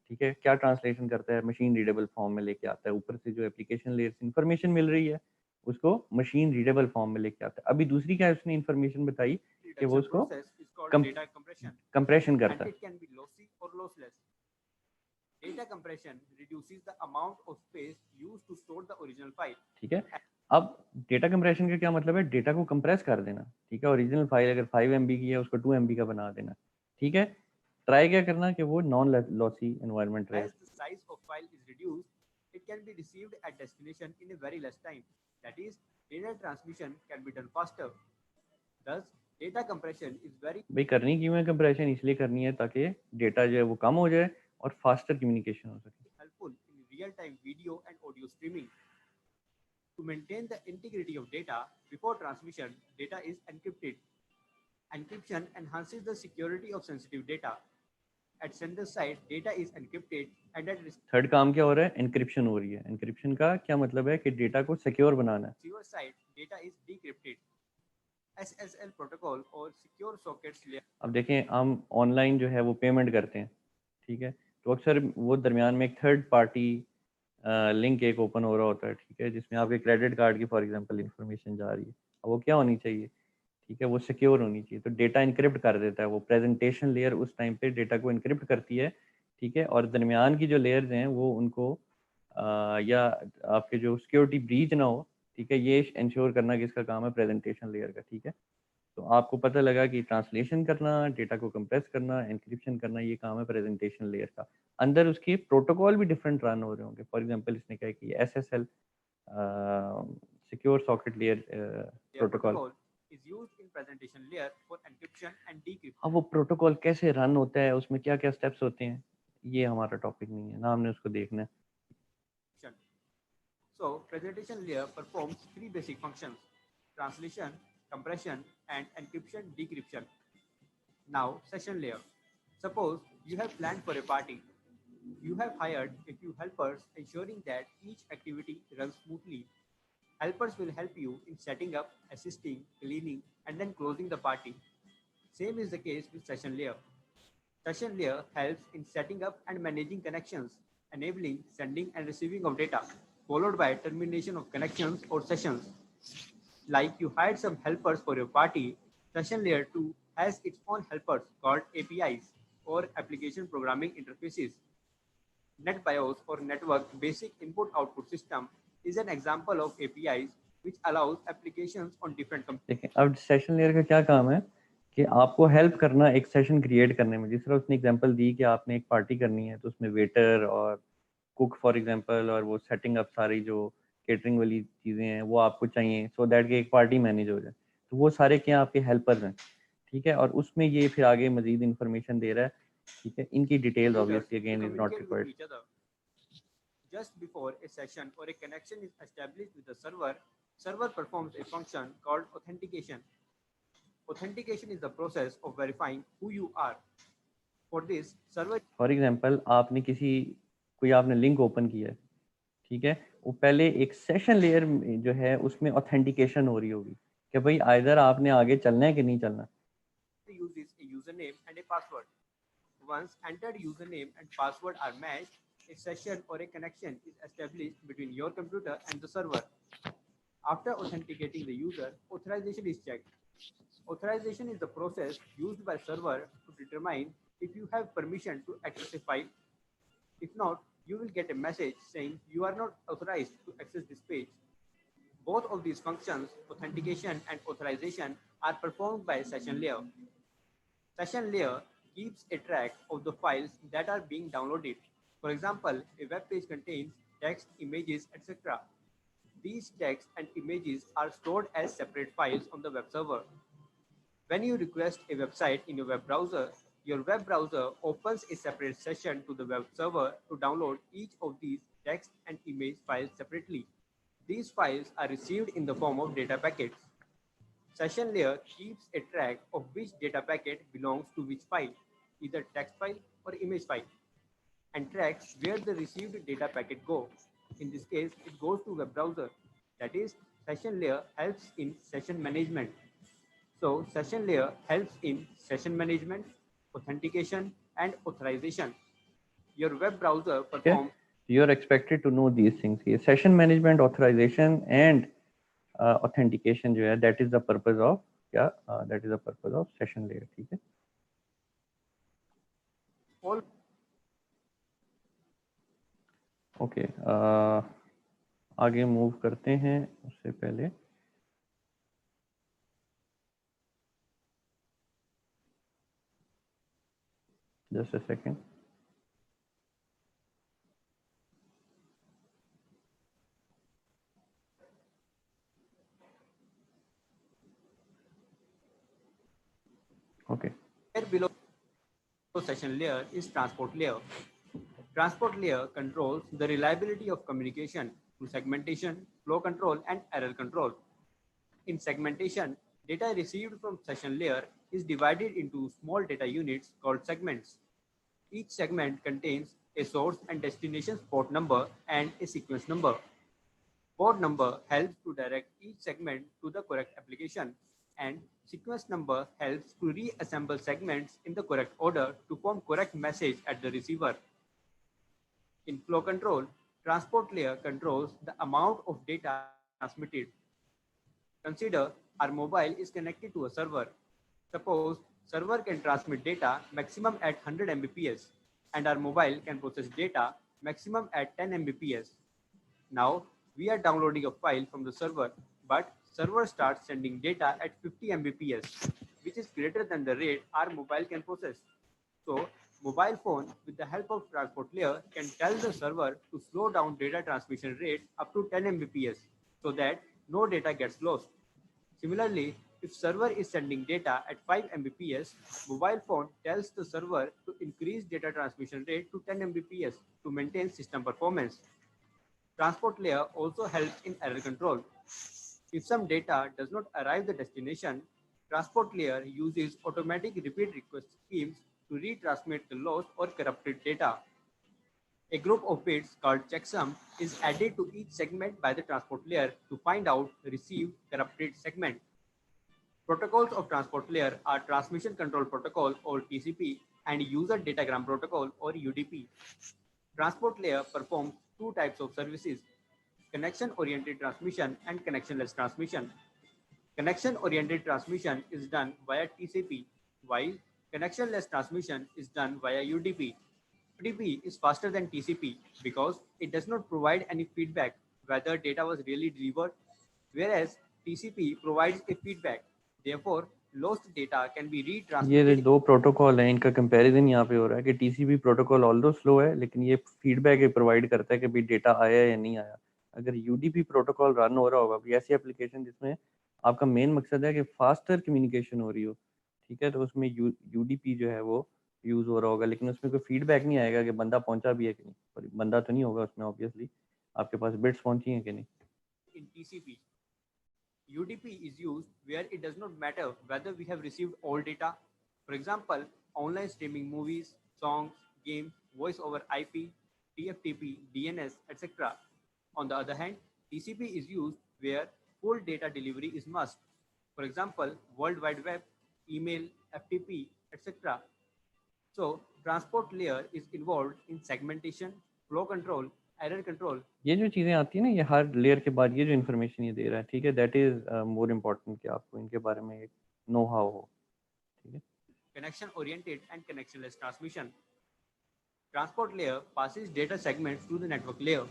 S1: ठीक है, क्या ट्रांसलेशन करता है? मशीन रीडेबल फॉर्म में लेके आता है। ऊपर से जो एप्लीकेशन लेयर से इंफॉर्मेशन मिल रही है उसको मशीन रीडेबल फॉर्म में लेके आता है। अभी दूसरी क्या उसने इंफॉर्मेशन बताई कि वो उसको
S9: data compression
S1: कंप्रेशन
S9: and
S1: करता है।
S9: it can be lossy or lossless. Data compression reduces the amount of space used to store the original file.
S1: ठीक है, अब डेटा कंप्रेशन का क्या मतलब है? डेटा को कंप्रेस कर देना। ठीक है, ओरिजिनल फाइल अगर 5 MB की है उसको 2 MB का बना देना। ठीक है, ट्राई क्या करना कि वो नॉन लॉसी एनवायरनमेंट रहे।
S9: As the size of file is reduced, it can be received at destination in a very less time. That is, data transmission can be done faster. Thus, data compression is very
S1: भाई करनी क्यों है कंप्रेशन? इसलिए करनी है ताकि डेटा जो है वो कम हो जाए और फास्टर कम्युनिकेशन हो सके।
S9: helpful in real-time video and audio streaming. To maintain the integrity of data before transmission, data is encrypted. Encryption enhances the security of sensitive data. At sender side, data is encrypted and at
S1: third काम क्या हो रहा है? एनक्रिप्शन हो रही है। एनक्रिप्शन का क्या मतलब है कि डेटा को सिक्योर बनाना है।
S9: receiver side, data is decrypted. SSL protocol or secure sockets layer.
S1: अब देखें हम ऑनलाइन जो है वो पेमेंट करते हैं। ठीक है, तो अक्सर वो दरमियान में एक थर्ड पार्टी लिंक एक ओपन हो रहा होता है। ठीक है, जिसमें आपके क्रेडिट कार्ड की फॉर एग्जांपल इंफॉर्मेशन जा रही है। अब वो क्या होनी चाहिए? ठीक है, वो सिक्योर होनी चाहिए। तो डेटा इनक्रिप्ट कर देता है वो। प्रेजेंटेशन लेयर उस टाइम पे डेटा को इनक्रिप्ट करती है। ठीक है, और दरमियान की जो लेयर्स हैं वो उनको या आपके जो सिक्योरिटी ब्रीच ना हो। ठीक है, ये इंश्योर करना किसका काम है? प्रेजेंटेशन लेयर का। ठीक है, तो आपको पता लगा कि ट्रांसलेशन करना, डेटा को कंप्रेस करना, एनक्रिप्शन करना, ये काम है प्रेजेंटेशन लेयर का। अंदर उसके प्रोटोकॉल भी डिफरेंट रन हो रहे होंगे। फॉर एग्जांपल इसने कहा कि SSL secure socket layer protocol
S9: is used in presentation layer for encryption and decryption.
S1: अब वो प्रोटोकॉल कैसे रन होता है, उसमें क्या क्या स्टेप्स होते हैं, ये हमारा टॉपिक नहीं है ना, हमने उसको देखना है।
S9: So, presentation layer performs three basic functions: translation, compression, and encryption decryption. Now, session layer. Suppose you have planned for a party. You have hired a few helpers, ensuring that each activity runs smoothly. Helpers will help you in setting up, assisting, cleaning, and then closing the party. Same is the case with session layer. Session layer helps in setting up and managing connections, enabling sending and receiving of data, followed by termination of connections or sessions. Like you hired some helpers for your party, session layer 2 has its own helpers called APIs or application programming interfaces. NetBIOS or Network Basic Input Output System is an example of APIs which allows applications on different computers.
S1: देखें अब सेशन लेयर का क्या काम है कि आपको हेल्प करना एक सेशन क्रिएट करने में। जिस तरह उसने एग्जांपल दी कि आपने एक पार्टी करनी है तो उसमें वेटर और कुक फॉर एग्जांपल और वो सेटिंग अप सारी जो केटरिंग वाली चीज़ें हैं वो आपको चाहिए सो दैट कि एक पार्टी मैनेज हो जाए। तो वो सारे क्या आपके हेल्पर्स हैं। ठीक है, और उसमें ये फिर आगे मजीद इंफॉर्मेशन दे रहा है। ठीक है, इनकी details obviously again is not
S9: Communicate with
S1: required.
S9: each other. Just before a session or a connection is established with the server performs a function called authentication. Authentication is the process of verifying who you are. For this, server
S1: for example आपने कोई आपने लिंक ओपन किया है। ठीक है, वो पहले एक सेशन लेयर जो है उसमें ऑथेंटिकेशन हो रही होगी कि भाई आइदर आपने आगे चलना है कि नहीं चलना।
S9: uses a username and a password. Once entered username and password are matched, a session or a connection is established between your computer and the server. After authenticating the user, authorization is checked. Authorization is the process used by server to determine if you have permission to access a file. If not, you will get a message saying you are not authorized to access this page. Both of these functions, authentication and authorization, are performed by a session layer. Session layer keeps a track of the files that are being downloaded. For example, a web page contains text, images, etc. These text and images are stored as separate files on the web server. When you request a website in your web browser, your web browser opens a separate session to the web server to download each of these text and image files separately. These files are received in the form of data packets. Session layer keeps a track of which data packet belongs to which file, either text file or image file, and tracks where the received data packet go. In this case, it goes to web browser. That is, session layer helps in session management. So session layer helps in session management, authentication, and authorization. Your web browser
S1: Okay,
S9: performs.
S1: you're expected to know these things. ये session management, authorization, and authentication जो है, that is the purpose of क्या? That is the purpose of session layer. ठीक है?
S9: all
S1: ओके, आगे मूव करते हैं उससे पहले just a second. Okay,
S9: layer below session layer is transport layer. Transport layer controls the reliability of communication through segmentation, flow control, and error control. In segmentation, data received from session layer is divided into small data units called segments. Each segment contains a source and destination port number and a sequence number. Port number helps to direct each segment to the correct application, and sequence number helps to reassemble segments in the correct order to form correct message at the receiver. In flow control, transport layer controls the amount of data transmitted. Consider our mobile is connected to a server. Suppose server can transmit data maximum at 100 Mbps and our mobile can process data maximum at 10 Mbps. Now we are downloading a file from the server, but server starts sending data at 50 Mbps, which is greater than the rate our mobile can process. So mobile phone with the help of transport layer can tell the server to slow down data transmission rate up to 10 Mbps so that no data gets lost. Similarly, if server is sending data at 5 Mbps, mobile phone tells the server to increase data transmission rate to 10 Mbps to maintain system performance. Transport layer also helps in error control. If some data does not arrive the destination, transport layer uses automatic repeat request schemes to retransmit the lost or corrupted data. A group of bits called checksum is added to each segment by the transport layer to find out the received corrupted segment. Protocols of transport layer are Transmission Control Protocol or TCP and User Datagram Protocol or UDP. Transport layer performs two types of services: connection-oriented transmission and connectionless transmission. Connection-oriented transmission is done via TCP, while connectionless transmission is done via UDP. UDP is faster than TCP because it does not provide any feedback whether data was really delivered, whereas TCP provides a feedback. Therefore, lost data can be
S1: ये
S9: retransmitted.
S1: दो प्रोटोकॉल हैं, इनका कंपैरिजन यहाँ पे हो रहा है कि टीसीपी प्रोटोकॉल ऑल्दो स्लो है लेकिन ये फीडबैक प्रोवाइड करता है कि भाई डेटा आया या नहीं आया. अगर यूडीपी प्रोटोकॉल रन हो रहा होगा कोई ऐसी एप्लीकेशन जिसमें आपका मेन मकसद है कि फास्टर कम्युनिकेशन हो रही हो, ठीक है, तो उसमें यूडीपी जो है वो यूज हो रहा होगा लेकिन उसमें कोई फीडबैक नहीं आएगा कि बंदा पहुंचा भी है कि नहीं. और बंदा तो नहीं होगा उसमें, ऑब्वियसली आपके पास बिट्स पहुंची हैं कि नहीं.
S9: In TCP, UDP is used where it does not matter whether we have received all data. For example, online streaming movies, songs, games, voice over IP, TFTP, DNS, etc. On the other hand, TCP is used where full data delivery is must. For example, World Wide Web, email, FTP, etc. So, transport layer is involved in segmentation, flow control, error control.
S1: ये जो चीज़ें आती है ना, ये हर लेयर के बाद ये जो इन्फॉर्मेशन ये दे रहा है, ठीक है, दैट इज मोर इम्पोर्टेंट कि आपको इनके बारे में एक नो हाउ हो. ठीक है.
S9: Connection oriented and connectionless transmission. Transport layer passes data segments to the network layer.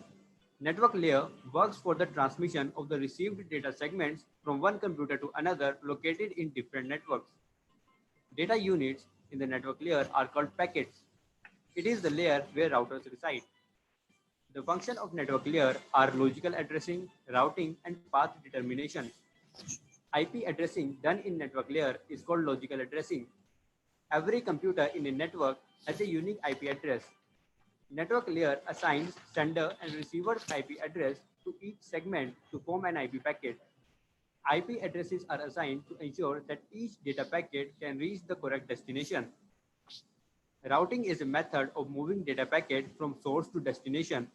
S9: Network layer works for the transmission of the received data segments from one computer to another located in different networks. Data units in the network layer are called packets. It is the layer where routers reside. The function of network layer are logical addressing, routing, and path determination. IP addressing done in network layer is called logical addressing. Every computer in a network has a unique IP address. Network layer assigns sender and receiver's IP address to each segment to form an IP packet. IP addresses are assigned to ensure that each data packet can reach the correct destination. Routing is a method of moving data packet from source to destination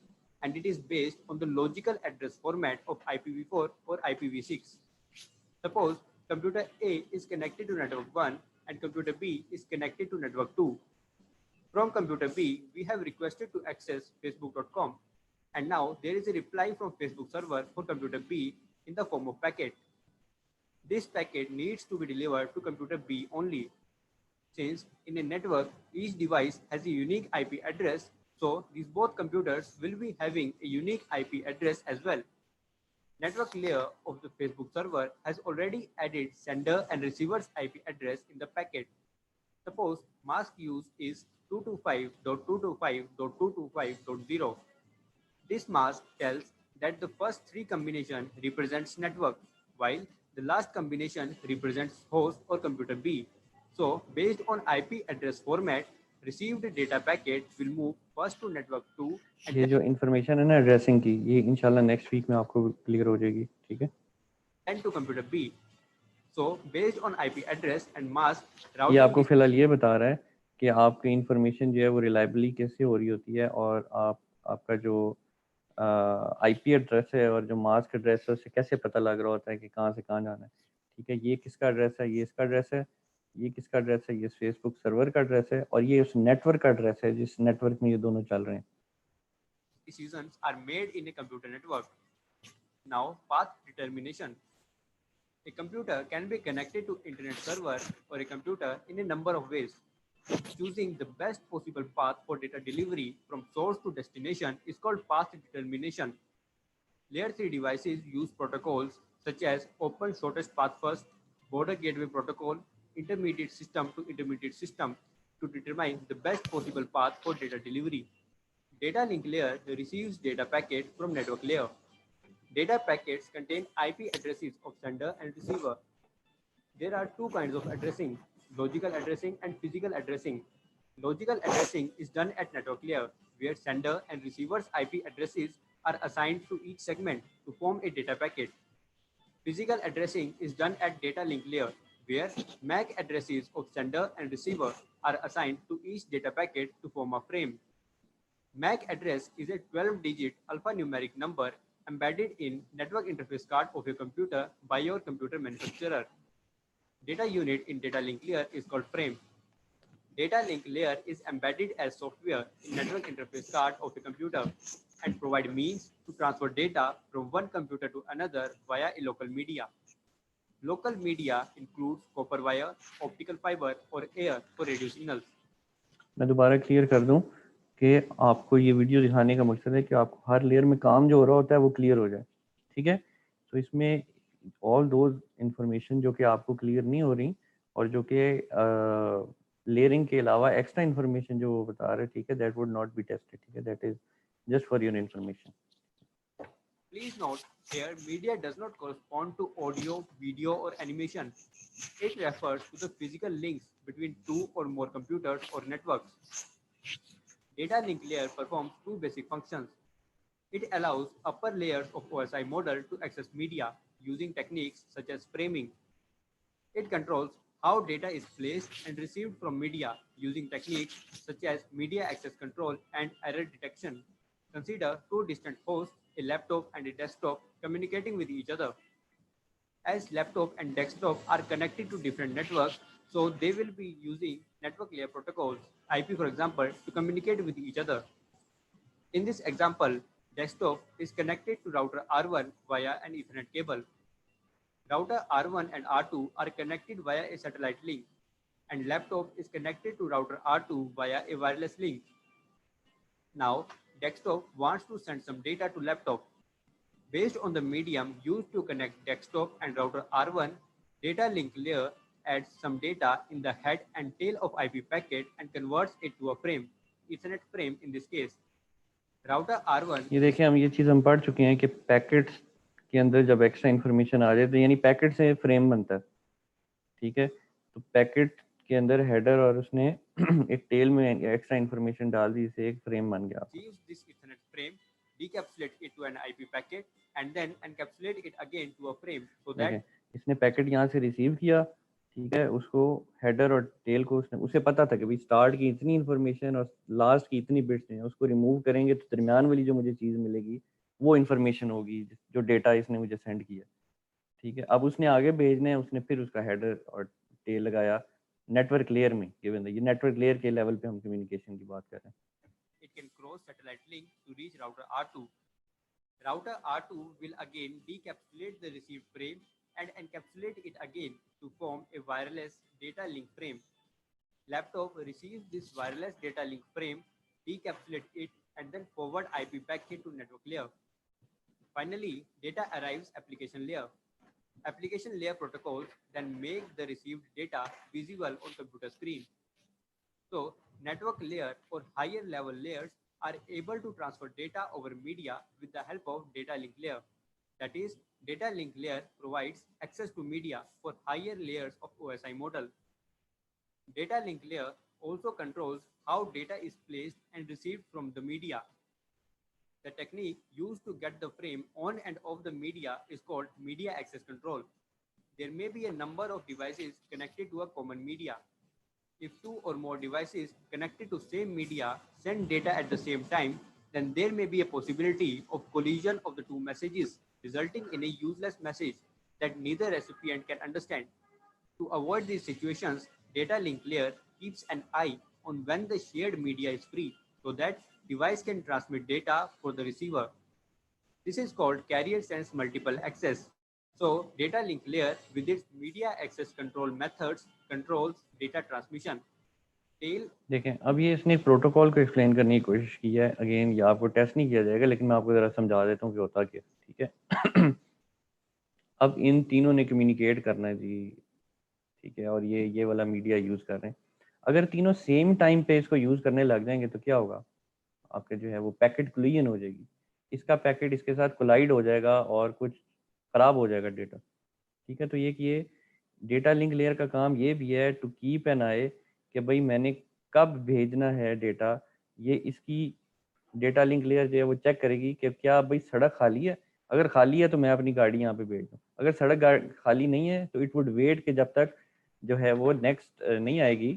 S9: and it is based on the logical address format of IPv4 or IPv6. Suppose computer A is connected to network 1 and computer B is connected to network 2. From computer B, we have requested to access facebook.com, and now there is a reply from Facebook server for computer B in the form of packet. This packet needs to be delivered to computer B only. Since in a network, each device has a unique IP address, so these both computers will be having a unique IP address as well. Network layer of the Facebook server has already added sender and receiver's IP address in the packet. Suppose mask use is 225.225.225.0. This mask tells that the first three combination represents network, while the last combination represents host or computer B. So based on IP address format, received data packet will move first to network 2 and
S1: ये जो इन्फॉर्मेशन है ना एड्रेसिंग की, ये इंशाल्लाह नेक्स्ट वीक में आपको क्लियर हो जाएगी, ठीक है?
S9: then to computer B. So based on IP address and mask,
S1: ये
S9: routing
S1: आपको
S9: is
S1: फिलहाल ये बता रहा है कि आपकी इन्फॉर्मेशन जो है वो रिलायबली कैसे हो रही होती है, और आपका जो आईपी एड्रेस है और जो मास्क एड्रेस है उससे कैसे पता लग रहा होता है कि कहाँ से कहाँ जाना है, ठीक है? ये किसका एड्रेस है, ये इसका एड्रेस है, ये किसका एड्रेस है, ये फेसबुक सर्वर का एड्रेस है, और ये उस नेटवर्क का एड्रेस है जिस नेटवर्क में ये दोनों चल रहे हैं.
S9: decisions are made in a computer network. Now, path determination. A computer can be connected to internet server or a computer in a number of ways. Choosing the best possible path for data delivery from source to destination is called path determination. Layer 3 devices use protocols such as open shortest path first, border gateway protocol, intermediate system to intermediate system to determine the best possible path for data delivery. Data link layer receives data packet from network layer. Data packets contain IP addresses of sender and receiver. There are two kinds of addressing, logical addressing and physical addressing. Logical addressing is done at network layer, where sender and receiver's IP addresses are assigned to each segment to form a data packet. Physical addressing is done at data link layer, where MAC addresses of sender and receiver are assigned to each data packet to form a frame. MAC address is a 12-digit alphanumeric number embedded in network interface card of your computer by your computer manufacturer. Data unit in data link layer is called frame. Data link layer is embedded as software in network interface card of a computer and provide means to transfer data from one computer to another via a local media. Local media includes copper wire, optical fiber, or air for radio signals.
S1: मैं दोबारा क्लियर कर दूं कि आपको ये वीडियो दिखाने का मकसद है कि आपको हर लेयर में काम जो हो रहा होता है वो क्लियर हो जाए, ठीक है? तो इसमें ऑल दोज इंफॉर्मेशन जो कि आपको क्लियर नहीं हो रही और जो कि लेयरिंग के अलावा एक्स्ट्रा इंफॉर्मेशन जो वो बता रहे, ठीक है, that would not be tested, ठीक है? That is just for your information.
S9: Please note here media does not correspond to audio, video, or animation. It refers to the physical links between two or more computers or networks. Data link layer performs two basic functions. It allows upper layers of OSI model to access media using techniques such as framing. It controls how data is placed and received from media using techniques such as media access control and error detection. Consider two distant hosts, a laptop and a desktop, communicating with each other. As laptop and desktop are connected to different networks, so they will be using network layer protocols, IP for example, to communicate with each other. In this example, desktop is connected to router R1 via an Ethernet cable. Router R1 and R2 are connected via a satellite link, and laptop is connected to router R2 via a wireless link. Now, desktop wants to send some data to laptop. Based on the medium used to connect desktop and router R1, data link layer adds some data in the head and tail of IP packet and converts it to a frame, Ethernet frame in this case. Router R1.
S1: ये देखिए हम ये चीज़ हम पढ़ चुके हैं कि पैकेट्स के अंदर जब एक्स्ट्रा इन्फॉर्मेशन आ जाए तो यानी पैकेट से फ्रेम बनता है, ठीक है? तो पैकेट के अंदर हेडर और उसने एक टेल में एक्स्ट्रा इन्फॉर्मेशन डाल दी, इसे एक फ्रेम बन गया.
S9: Receives this Ethernet frame, decapsulate it to an IP packet, and then encapsulate it again to a frame so that
S1: इसने पैकेट यहाँ से रिसीव किया, ठीक है, उसको हेडर और टेल को उसे पता था कि भाई स्टार्ट की इतनी इन्फॉर्मेशन और लास्ट की इतनी बिट्स हैं, उसको रिमूव करेंगे तो दरमियान वाली जो मुझे चीज़ मिलेगी वो इन्फॉर्मेशन होगी जो डेटा इसने मुझे सेंड किया। ठीक है, अब उसने आगे भेजने हैं, उसने फिर उसका हेडर और टेल लगाया नेटवर्क लेयर में। ये नेटवर्क लेयर के लेवल पे हम कम्युनिकेशन की बात कर रहे हैं।
S9: It can cross satellite link to reach router R2. Router R2 will again decapsulate the received frame and encapsulate it again to form a wireless data link frame. Laptop receives this wireless data link frame, decapsulate it, and then forward IP packet to network layer. Finally, data arrives application layer. Application layer protocols then make the received data visible on computer screen. So, network layer or higher level layers are able to transfer data over media with the help of data link layer. That is, data link layer provides access to media for higher layers of OSI model. Data link layer also controls how data is placed and received from the media. The technique used to get the frame on and off the media is called media access control. There may be a number of devices connected to a common media. If two or more devices connected to same media send data at the same time, then there may be a possibility of collision of the two messages, resulting in a useless message that neither recipient can understand. To avoid these situations, data link layer keeps an eye on when the shared media is free, so that device can transmit data for the receiver. This is called carrier sense multiple access. So data link layer with its media access control methods controls data transmission. Tail
S1: देखें, अब ये इसने प्रोटोकॉल को एक्सप्लेन करने की कोशिश की है। अगेन ये आपको टेस्ट नहीं किया जाएगा, लेकिन मैं आपको ज़रा समझा देता हूँ कि होता क्या। ठीक है अब इन तीनों ने कम्युनिकेट करना है जी, ठीक है, और ये वाला मीडिया यूज़ कर रहे हैं। अगर तीनों सेम टाइम पे इसको यूज़ करने लग जाएंगे तो क्या होगा, आपके जो है वो पैकेट कोलिजन हो जाएगी। इसका पैकेट इसके साथ कोलाइड हो जाएगा और कुछ ख़राब हो जाएगा डेटा। ठीक है, तो ये डेटा लिंक लेयर का काम ये भी है टू कीप एन आई कि भाई मैंने कब भेजना है डेटा। ये इसकी डेटा लिंक लेयर जो है वो चेक करेगी कि क्या भाई सड़क खाली है। अगर खाली है तो मैं अपनी गाड़ी यहाँ पे भेज दूँ। अगर सड़क खाली नहीं है तो इट वुड वेट कि जब तक जो है वो नेक्स्ट नहीं आएगी,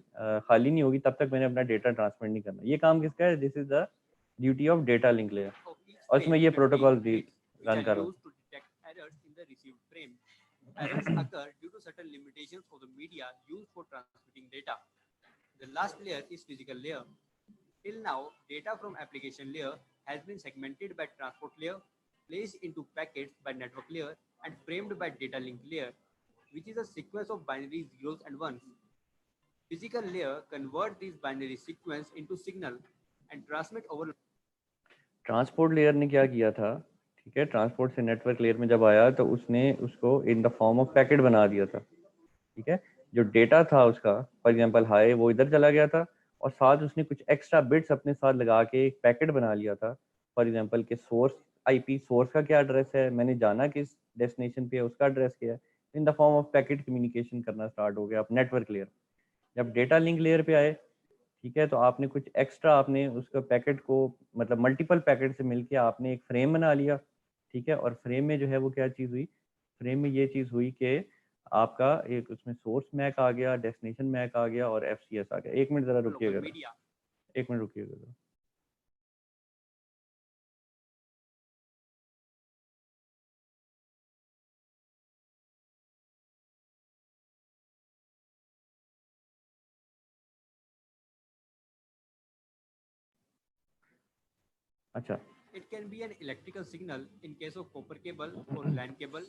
S1: खाली नहीं होगी, तब तक मैंने अपना डेटा ट्रांसमिट नहीं करना। ये काम किसका है? This is the duty of data link layer, और इसमें ये प्रोटोकॉल रन कर रहा हूँ।
S9: Errors occur due to certain limitations of the media used for transmitting data. The last layer is physical layer. Till now, data from application layer has been segmented by transport layer, placed into packets by network layer, and framed by data link layer, which is a sequence of binary zeros and ones. Physical layer convert these binary sequence into signal and transmit over.
S1: Transport layer ने क्या किया था? ठीक है, ट्रांसपोर्ट से नेटवर्क लेयर में जब आया तो उसने उसको इन द फॉर्म ऑफ पैकेट बना दिया था। ठीक है, जो डेटा था उसका, फॉर एग्जांपल हाई, वो इधर चला गया था और साथ उसने कुछ एक्स्ट्रा बिट्स अपने साथ लगा के एक पैकेट बना लिया था। फॉर एग्जांपल के सोर्स आईपी, सोर्स का क्या एड्रेस है, मैंने जाना किस डेस्टिनेशन पे है, उसका एड्रेस क्या है। इन the form of packet communication करना स्टार्ट हो गया अब नेटवर्क लेयर। जब डेटा लिंक लेयर पे आए, ठीक है, तो आपने कुछ एक्स्ट्रा, आपने उसका पैकेट को मतलब मल्टीपल पैकेट से मिलके आपने एक फ्रेम बना लिया। ठीक है, और फ्रेम में जो है वो क्या चीज़ हुई, फ्रेम में ये चीज़ हुई कि आपका एक उसमें सोर्स मैक आ गया, डेस्टिनेशन मैक आ गया और एफसीएस आ गया। एक मिनट ज़रा रुकिएगा, एक मिनट रुकिएगा। अच्छा,
S9: It can be an electrical signal in case of copper cable or LAN cable,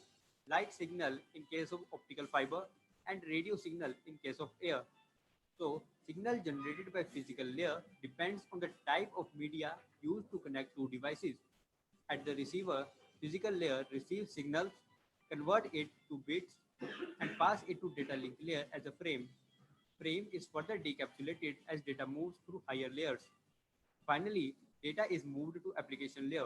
S9: light signal in case of optical fiber, and radio signal in case of air. So, signal generated by physical layer depends on the type of media used to connect two devices. At the receiver, physical layer receives signals, convert it to bits, and pass it to data link layer as a frame. Frame is further decapsulated as data moves through higher layers. Finally, data is moved to application layer.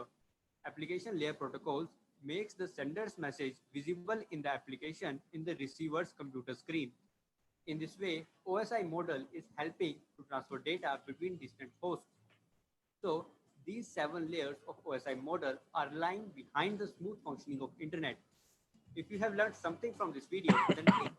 S9: Application layer protocols makes the sender's message visible in the application in the receiver's computer screen. In this way, OSI model is helping to transfer data between distant hosts. So, these 7 layers of OSI model are lying behind the smooth functioning of internet. If you have learned something from this video, then please